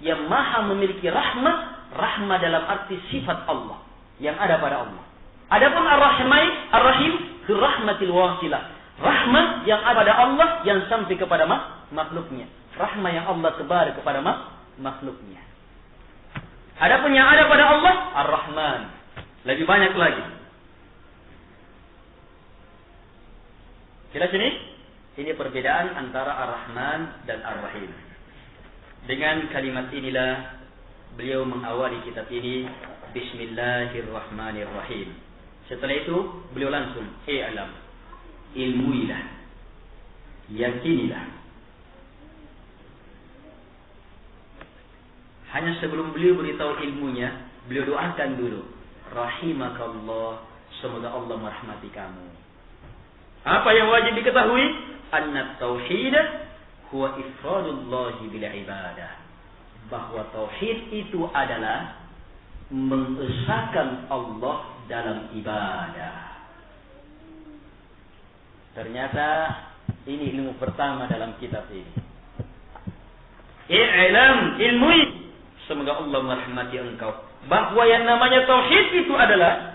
Speaker 1: yang maha memiliki rahmah dalam arti sifat Allah yang ada pada Allah. Adapun Ar-Rahim Dzur-Rahmatil Wasilah. Rahmah yang ada pada Allah yang sampai kepada makhluknya. Rahmah yang Allah tebar kepada makhluknya. Adapun yang ada pada Allah Ar-Rahman. Lebih banyak lagi. Jelas ini? Ini perbedaan antara Ar-Rahman dan Ar-Rahim. Dengan kalimat inilah beliau mengawali kitab ini, Bismillahirrahmanirrahim. Setelah itu beliau langsung i'lam, ilmuilah, yakinilah. Hanya sebelum beliau beritahu ilmunya, beliau doakan dulu, rahimakallah, semoga Allah merahmati kamu. Apa yang wajib diketahui? Anna tauhid huwa ifradullah bil ibadah. Bahwa tauhid itu adalah mengesahkan Allah dalam ibadah. Ternyata ini ilmu pertama dalam kitab ini. I'lam, ilmui, semoga Allah merahmati engkau, bahwa yang namanya tauhid itu adalah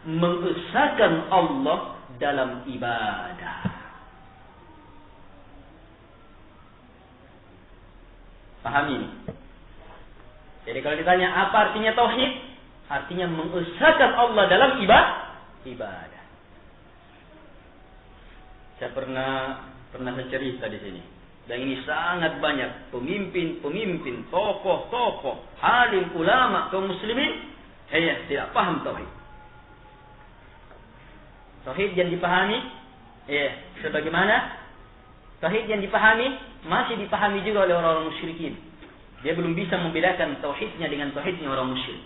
Speaker 1: mengesahkan Allah dalam ibadah. Pahami ini? Jadi kalau ditanya apa artinya tauhid, artinya mengesahkan Allah dalam ibadah. Saya pernah cerita di sini. Dan ini sangat banyak pemimpin, tokoh, alim, ulama, kaum muslimin tidak paham tauhid. Tauhid yang dipahami sebagaimana tauhid yang dipahami masih dipahami juga oleh orang-orang musyrikin. Dia belum bisa membedakan tauhidnya dengan tauhidnya orang musyrik.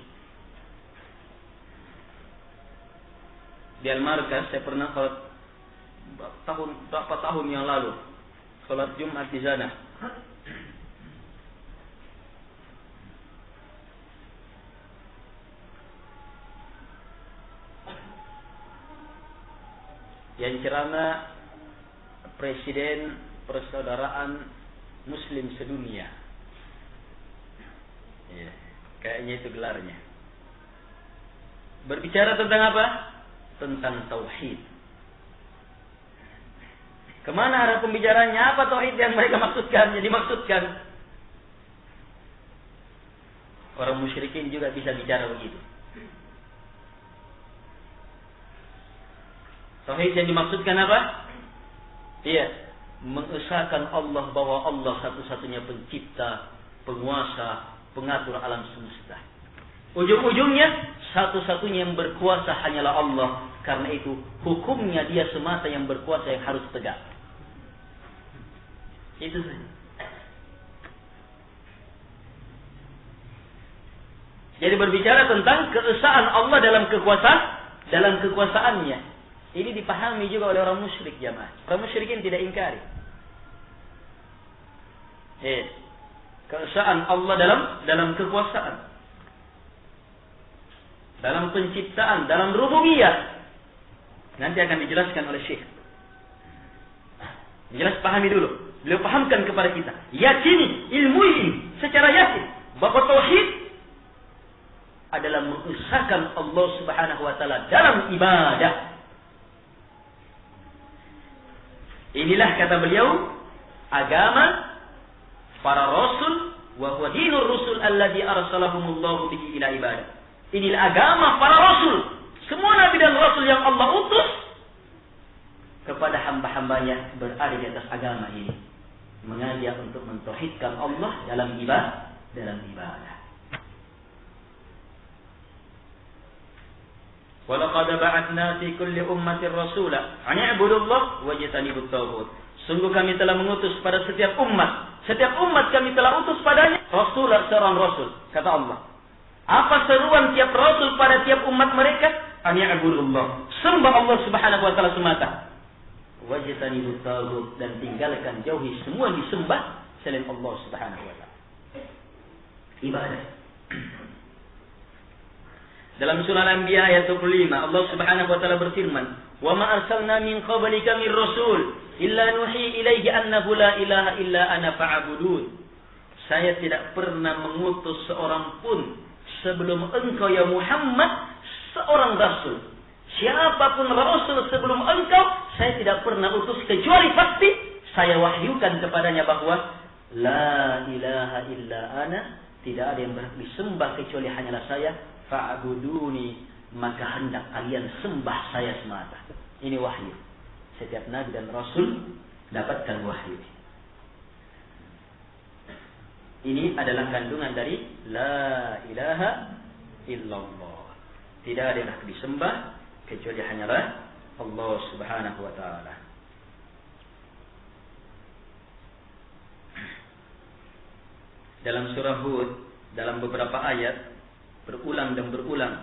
Speaker 1: Di Al-Markaz saya pernah berapa tahun yang lalu salat Jumat di sana. Yang ceramah Presiden Persaudaraan Muslim Sedunia. Kayaknya itu gelarnya. Berbicara tentang apa? Tentang tauhid. Kemana arah pembicaranya? Apa tauhid yang mereka maksudkan? Yang dimaksudkan orang musyrikin juga bisa bicara begitu. Tauhid yang dimaksudkan apa? Mengesahkan Allah bahwa Allah satu-satunya pencipta, penguasa, pengatur alam semesta. Ujung-ujungnya satu-satunya yang berkuasa hanyalah Allah. Karena itu hukumnya dia semata yang berkuasa yang harus tegak. Itu saja. Jadi berbicara tentang keesaan Allah dalam kekuasaannya. Ini dipahami juga oleh orang musyrik, jamaah. Orang musyrikin tidak ingkari. Keesaan Allah dalam kekuasaan, dalam penciptaan, dalam rububiyah. Nanti akan dijelaskan oleh Syekh. Jelas pahami dulu. Beliau pahamkan kepada kita. Yakini, ilmui secara yakin bahwa tauhid adalah mengesahkan Allah Subhanahu wa taala dalam ibadah. Inilah kata beliau agama para rasul wa huwa dinur rusul alladzi arsalahumullahu bihi ila ibadah. Inilah agama para rasul. Semua nabi dan rasul yang Allah utus kepada hamba-hambanya berada di atas agama ini, mengajak untuk mentauhidkan Allah dalam ibadah. Walaqad ba'atsna fi kulli ummatin rasula an i'budullaha wajtanibut taghut. Sungguh kami telah mengutus pada setiap umat kami telah utus padanya rasul, seorang rasul, kata Allah. Apa seruan tiap rasul pada tiap umat mereka? An i'budullah, sembah Allah Subhanahu wa taala semata. Wajtanibut taghut, dan tinggalkan jauhi semua disembah selain Allah Subhanahu wa taala. Ibadah. Dalam surah Al-Anbiya ayat 25 Allah Subhanahu wa taala berfirman, "Wa ma arsalna min qablika min rasul illa nuhi ilaihi annahu la ilaha illa ana fa'budun." Saya tidak pernah mengutus seorang pun sebelum engkau ya Muhammad, seorang rasul. Siapapun rasul sebelum engkau, saya tidak pernah utus kecuali pasti saya wahyukan kepadanya bahwa la ilaha illa ana, tidak ada yang berhak disembah kecuali hanyalah saya. Fa'buduni, maka hendak kalian sembah saya semata. Ini wahyu. Setiap nabi dan rasul dapatkan wahyu. Ini adalah kandungan dari la ilaha illallah. Tidak ada yang berhak disembah kecuali hanyalah Allah Subhanahu wa taala. Dalam surah Hud, dalam beberapa ayat berulang dan berulang.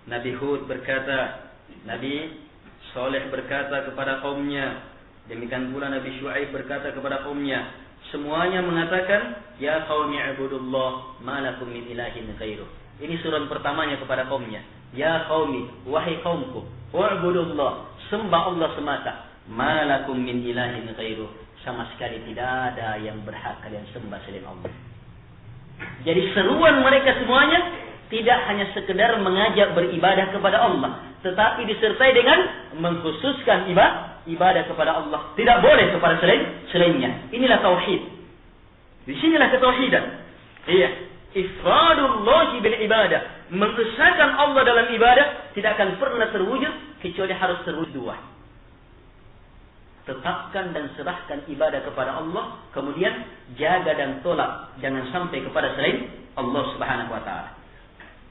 Speaker 1: Nabi Hud berkata, Nabi Saleh berkata kepada kaumnya, demikian pula Nabi Syuaib berkata kepada kaumnya, semuanya mengatakan, ya qaumi ibudullah ma lakum min ilahin ghairuh. Ini surat pertamanya kepada kaumnya. Ya qaumi, wahai kaumku, wa'budullah, sembah Allah semata. Ma lakum min ilahin ghairuh. Sama sekali tidak ada yang berhak kalian sembah selain Allah. Jadi seruan mereka semuanya tidak hanya sekedar mengajak beribadah kepada Allah, tetapi disertai dengan mengkhususkan ibadah kepada Allah. Tidak boleh kepada selainnya. Inilah tauhid. Di sinilah ketauhidan. Iya. Ifradullah bil ibadah. Mengesahkan Allah dalam ibadah tidak akan pernah terwujud kecuali harus terwujud dua. Tetapkan dan serahkan ibadah kepada Allah, kemudian jaga dan tolak jangan sampai kepada selain Allah Subhanahu wa taala.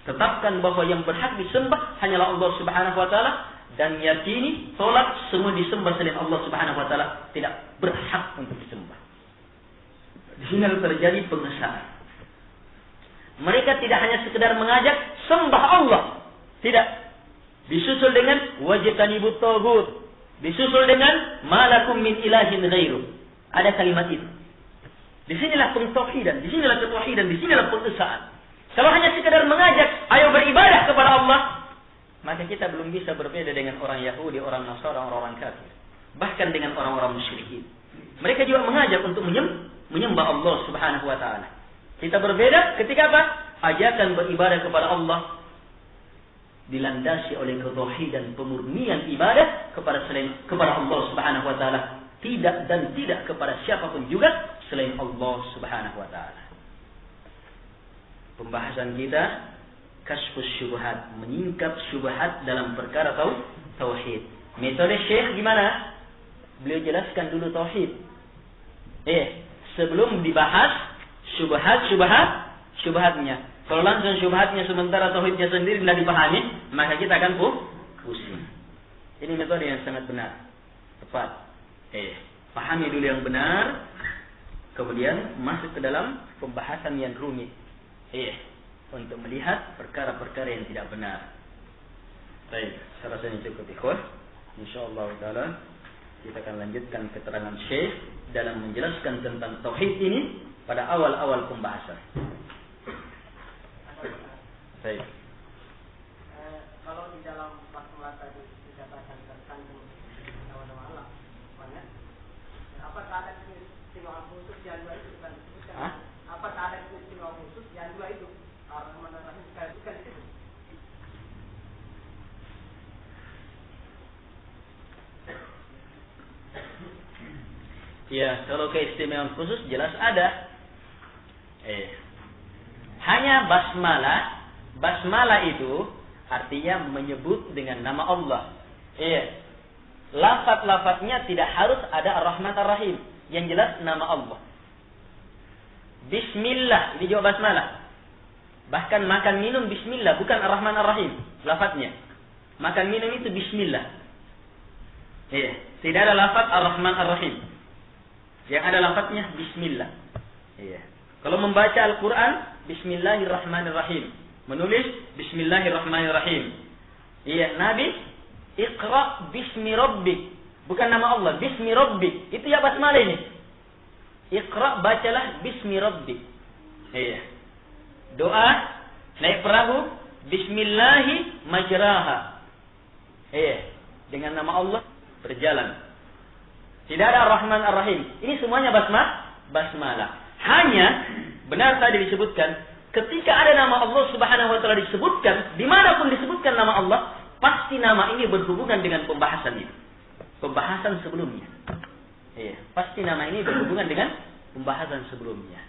Speaker 1: Tetapkan bahwa yang berhak disembah hanyalah Allah Subhanahu wa taala, dan yakini tolak semua disembah selain Allah Subhanahu wa taala tidak berhak untuk disembah. Di sini terjadi pengesahan. Mereka tidak hanya sekedar mengajak sembah Allah, tidak. Disusul dengan wajtanibut taghut, disusul dengan malakum min ilahin ghairu. Ada kalimat itu. Di sinilah pentauhidan, di sinilah ketauhidan, di sinilah pengesahan. Kalau hanya sekedar mengajak, ayo beribadah kepada Allah, maka kita belum bisa berbeda dengan orang Yahudi, orang Nasara, orang kafir. Bahkan dengan orang-orang musyrikin. Mereka juga mengajak untuk menyembah Allah Subhanahu wa taala. Kita berbeda ketika apa? Ajakan beribadah kepada Allah dilandasi oleh ketauhidan, pemurnian ibadah kepada Allah Subhanahu wa taala, tidak dan tidak kepada siapapun juga selain Allah Subhanahu wa taala. Pembahasan kita kasyfus syubhat, menyingkap syubhat dalam perkara tauhid. Metode Syekh gimana? Beliau jelaskan dulu tauhid. Sebelum dibahas syubhatnya. Kalau langsung syubhatnya sementara tauhidnya sendiri tidak dipahami, maka kita akan pusing. Ini metode yang sangat benar, tepat. Pahami dulu yang benar, kemudian masuk ke dalam pembahasan yang rumit. Untuk melihat perkara-perkara yang tidak benar. Baik, saya rasa ini cukup ikhwah. Insyaallah taala kita akan lanjutkan keterangan Syekh dalam menjelaskan tentang tauhid ini pada awal-awal pembahasan. Baik.
Speaker 3: Kalau di dalam basmalah tadi dikatakan terkandung nama-nama Allah banyak. Apakah ada istimewa khusus yang dua itu kan? Apakah ada istimewa khusus yang dua itu? Ar-Rahman Ar-Rahim bukan di situ.
Speaker 1: Ya, kalau keistimewaan khusus jelas ada. Hanya basmalah itu artinya menyebut dengan nama Allah. Lafaz-lafaznya tidak harus ada Ar-Rahman Ar-Rahim. Yang jelas nama Allah. Bismillah, ini juga basmalah. Bahkan makan minum bismillah, bukan Ar-Rahman Ar-Rahim lafaznya. Makan minum itu bismillah. Tidak ada lafaz Ar-Rahman Ar-Rahim. Yang ada lafaznya bismillah. Kalau membaca Al-Quran, bismillahirrahmanirrahim. Menulis bismillahirrahmanirrahim. Nabi, Iqra bismi rabbik. Bukan nama Allah, bismi rabbik. Itu ya basmalah ini. Iqra, bacalah bismi rabbik. Doa naik perahu, bismillahi majraha. Dengan nama Allah berjalan. Tidak ada Ar-Rahman Ar-Rahim. Ini semuanya basmalah. Hanya benar tadi disebutkan, ketika ada nama Allah Subhanahu wa taala disebutkan, dimanapun disebutkan nama Allah, pasti nama ini berhubungan dengan pembahasan itu. Pembahasan sebelumnya. Pasti nama ini berhubungan dengan pembahasan sebelumnya.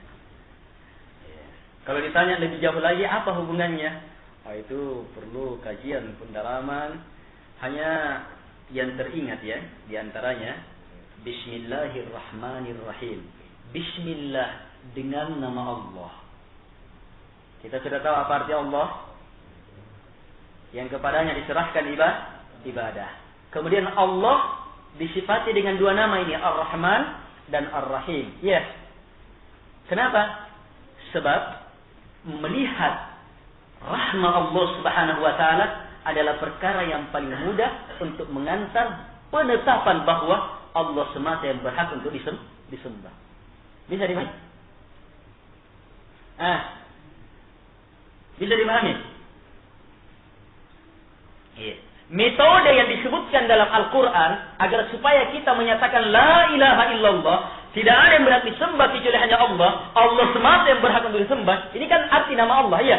Speaker 1: Kalau ditanya lebih jauh lagi apa hubungannya? Itu perlu kajian pendalaman. Hanya yang teringat ya, diantaranya Bismillahirrahmanirrahim. Bismillah, dengan nama Allah. Kita sudah tahu apa arti Allah? Yang kepadanya diserahkan ibadah. Kemudian Allah disifati dengan dua nama ini, Ar-Rahman dan Ar-Rahim. Kenapa? Sebab melihat rahmat Allah Subhanahu wa taala adalah perkara yang paling mudah untuk mengantar penetapan bahwa Allah semata yang berhak untuk disembah.
Speaker 4: Bisa dipahami? Bisa dipahami? Iya. Metode yang disebutkan dalam Al-Quran agar supaya kita menyatakan la ilaha illallah, tidak ada yang berhak disembah kecuali hanya Allah, Allah semata yang berhak untuk disembah. Ini kan arti nama Allah, ya,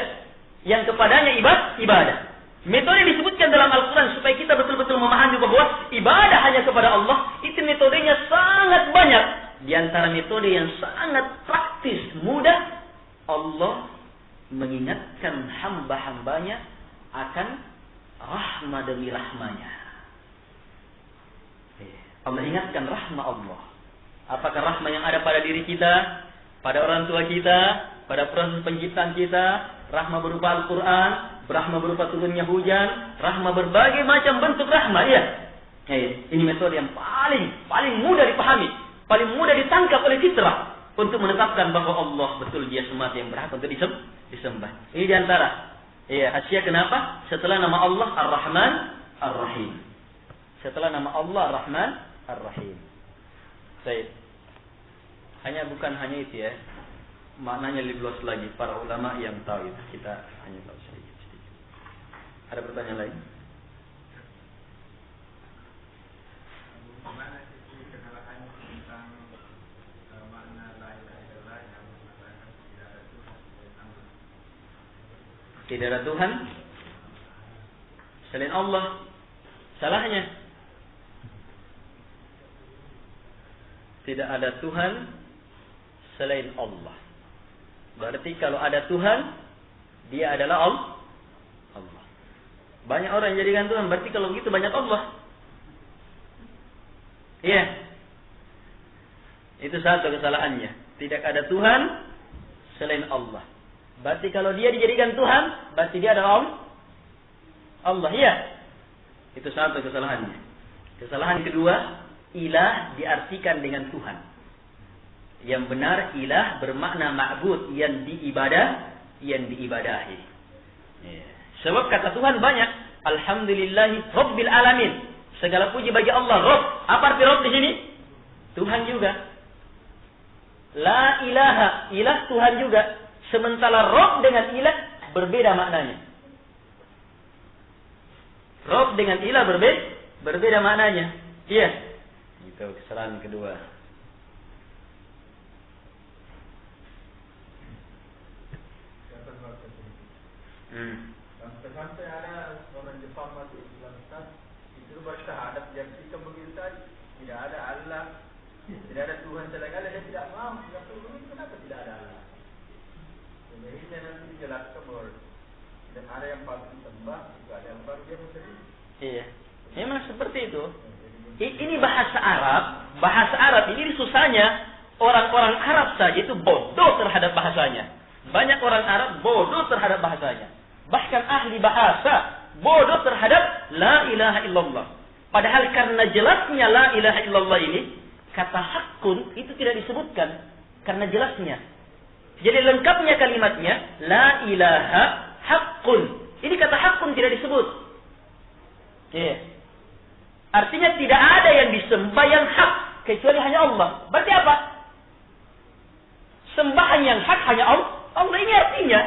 Speaker 4: yang kepadanya ibadah. Metode yang disebutkan dalam Al-Quran supaya kita betul-betul memahami bahwa ibadah hanya kepada Allah, itu metodenya sangat banyak. Di antara metode yang sangat praktis, mudah, Allah mengingatkan hamba-hambanya akan rahmah demi rahmanya. Allah ingatkan rahmah Allah. Apakah rahmah yang ada pada diri kita, pada orang tua kita, pada proses penciptaan kita, rahmah berupa Al-Quran, rahmah berupa turunnya hujan, rahmah berbagai macam bentuk rahmah, ya. Ini metode yang paling mudah dipahami, paling mudah ditangkap oleh fitrah untuk menetapkan bahwa Allah betul dia semata yang berhak untuk disembah. Ini diantara Asia kenapa? Setelah nama Allah Ar-Rahman Ar-Rahim. Setelah nama Allah Ar-Rahman Ar-Rahim. Baik. Bukan hanya itu, ya. Maknanya lebih luas lagi. Para ulama yang tahu itu. Kita hanya tahu sedikit. Ada pertanyaan lain?
Speaker 2: Bagaimana sisi kesalahan tentang makna la ilaha illallah yang mengatakan tidak ada Tuhan selain Allah?
Speaker 4: Tidak ada Tuhan selain Allah. Salahnya, tidak ada Tuhan selain Allah. Berarti kalau ada Tuhan, dia adalah Allah. Banyak orang yang jadikan Tuhan, berarti kalau begitu banyak Allah. Iya. Itu satu kesalahannya. Tidak ada Tuhan selain Allah. Berarti kalau dia dijadikan Tuhan, berarti dia adalah Allah. Iya. Itu satu kesalahannya. Kesalahan kedua, ilah diartikan dengan Tuhan. Yang benar, ilah bermakna ma'bud, yang diibadahi. Ya. Sebab kata Tuhan banyak. Alhamdulillahi Rabbil Alamin. Segala puji bagi Allah. Rabb. Apa arti Rabb di sini? Tuhan juga. La ilaha, ilah Tuhan juga. Sementara Rabb dengan ilah berbeda maknanya. Rabb dengan ilah berbeda maknanya. Iya. Itu kesalahan kedua.
Speaker 2: Sampai ada orang Jepang masuk Islam, itu bersyahadat yang kita begitu tadi, tidak ada Allah, tidak ada Tuhan selain Allah, dia tidak mau. Kenapa tidak ada Allah? Sebenarnya nanti dijelaskan bahwa tidak ada yang patut disembah, tidak ada yang baru dia mencari.
Speaker 4: Iya, memang seperti itu. Ini bahasa Arab. Bahasa Arab ini susahnya orang-orang Arab saja itu bodoh terhadap bahasanya. Banyak orang Arab bodoh terhadap bahasanya. Bahkan ahli bahasa bodoh terhadap la ilaha illallah. Padahal karena jelasnya la ilaha illallah ini, kata hakun itu tidak disebutkan karena jelasnya. Jadi lengkapnya kalimatnya la ilaha hakun. Ini kata hakun tidak disebut. Yeah. Artinya tidak ada yang disembah yang hak kecuali hanya Allah. Berarti apa? Sembahan yang hak hanya Allah. Allah ini artinya.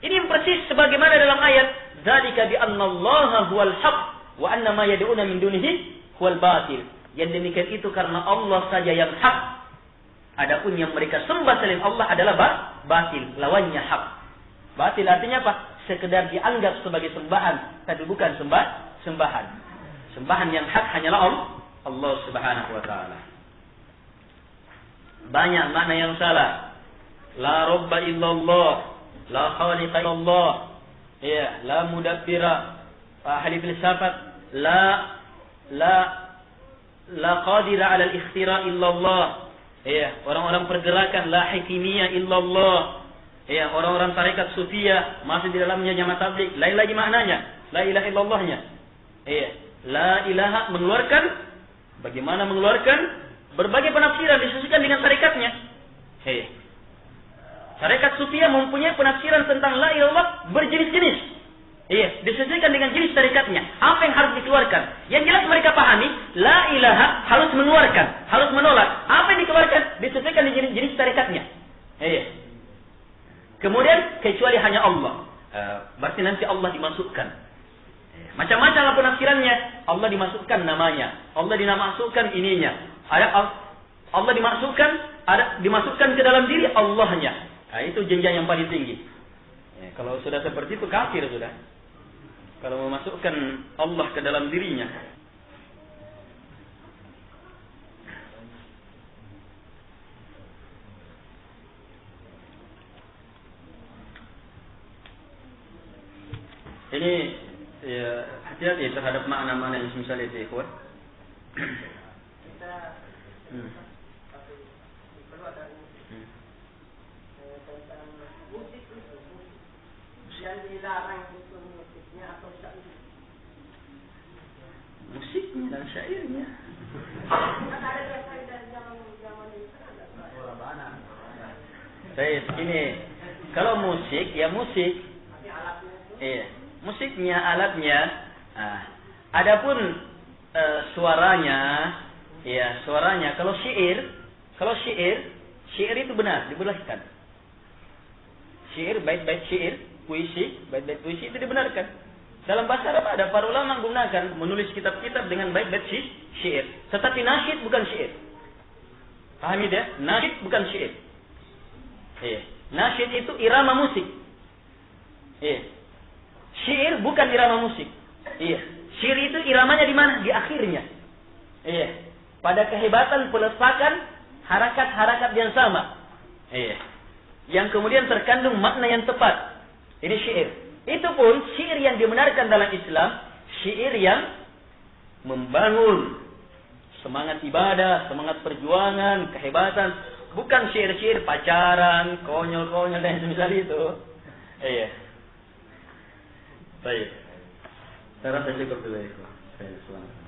Speaker 4: Ini persis sebagaimana dalam ayat dzalika bi annallaha huwal haq wa anna ma yad'una min dunihi huwal batil. Yang demikian itu karena Allah saja yang hak. Adapun yang mereka sembah selain Allah adalah batil, lawannya hak. Batil artinya apa? Sekedar dianggap sebagai sembahan, tapi bukan sembahan. Sembahan yang hak hanyalah Allah Subhanahu wa taala. Banyak makna yang salah. La rabba illallah, la khaliqa illallah. Ya, la mudabbira. Ahli filsafat la qadira 'ala al-ikhtira illallah. Ya, orang-orang pergerakan la hikimiyah illallah. Ya, orang-orang tarekat sufiyah masih di dalamnya jamaah tabligh, lain lagi maknanya. La ilaha illallahnya. Ya, la ilaha mengeluarkan, bagaimana mengeluarkan berbagai penafsiran disesuaikan dengan tarekatnya. Ya. Tarekat sufiyah mempunyai penafsiran tentang la ilaha illallah berjenis-jenis. Iya, disesuaikan dengan jenis tarekatnya. Apa yang harus dikeluarkan? Yang jelas mereka pahami, la ilaha harus mengeluarkan, harus menolak. Apa yang sebutkan di jenis tarikatnya. Kemudian kecuali hanya Allah. Berarti nanti Allah dimasukkan. Macam-macam apa penafsirannya. Allah dimasukkan namanya. Allah dimasukkan ininya. Allah dimasukkan ke dalam diri Allahnya. Itu jenjang yang paling tinggi. Kalau sudah seperti itu kafir sudah. Kalau memasukkan Allah ke dalam dirinya. Ini ya, hati-hati terhadap makna-makna yang semisal itu, ikhwan.
Speaker 3: Kita perlu ada tentang musik itu, yang dilarang itu musiknya atau syair.
Speaker 4: Musiknya dan syairnya.
Speaker 3: Kan ada biasanya dari zaman itu kan ada.
Speaker 4: Baik, ini kalau musik ya musik.
Speaker 3: Tapi alatnya itu.
Speaker 4: Iya, musiknya, alatnya. Adapun suaranya, ya suaranya. Kalau syair itu benar dibolehkan. Syair, bait-bait syair, puisi, bait-bait puisi itu dibenarkan. Dalam bahasa Arab ada para ulama menggunakan menulis kitab-kitab dengan bait-bait syair. Tetapi nasyid bukan syair. Pahami ya? Nasyid bukan syair. Iya. Nasyid itu irama musik. Iya. Syair bukan irama musik. Iya. Syair itu iramanya di mana? Di akhirnya. Iya. Pada kehebatan pelepakan harakat-harakat yang sama. Iya. Yang kemudian terkandung makna yang tepat. Ini syair. Itu pun syair yang dibenarkan dalam Islam, syair yang membangun semangat ibadah, semangat perjuangan, kehebatan. Bukan syair-syair pacaran, konyol-konyol dan semisal itu. Iya. Baik. Saya rasa cukup dulu ya. Selamat.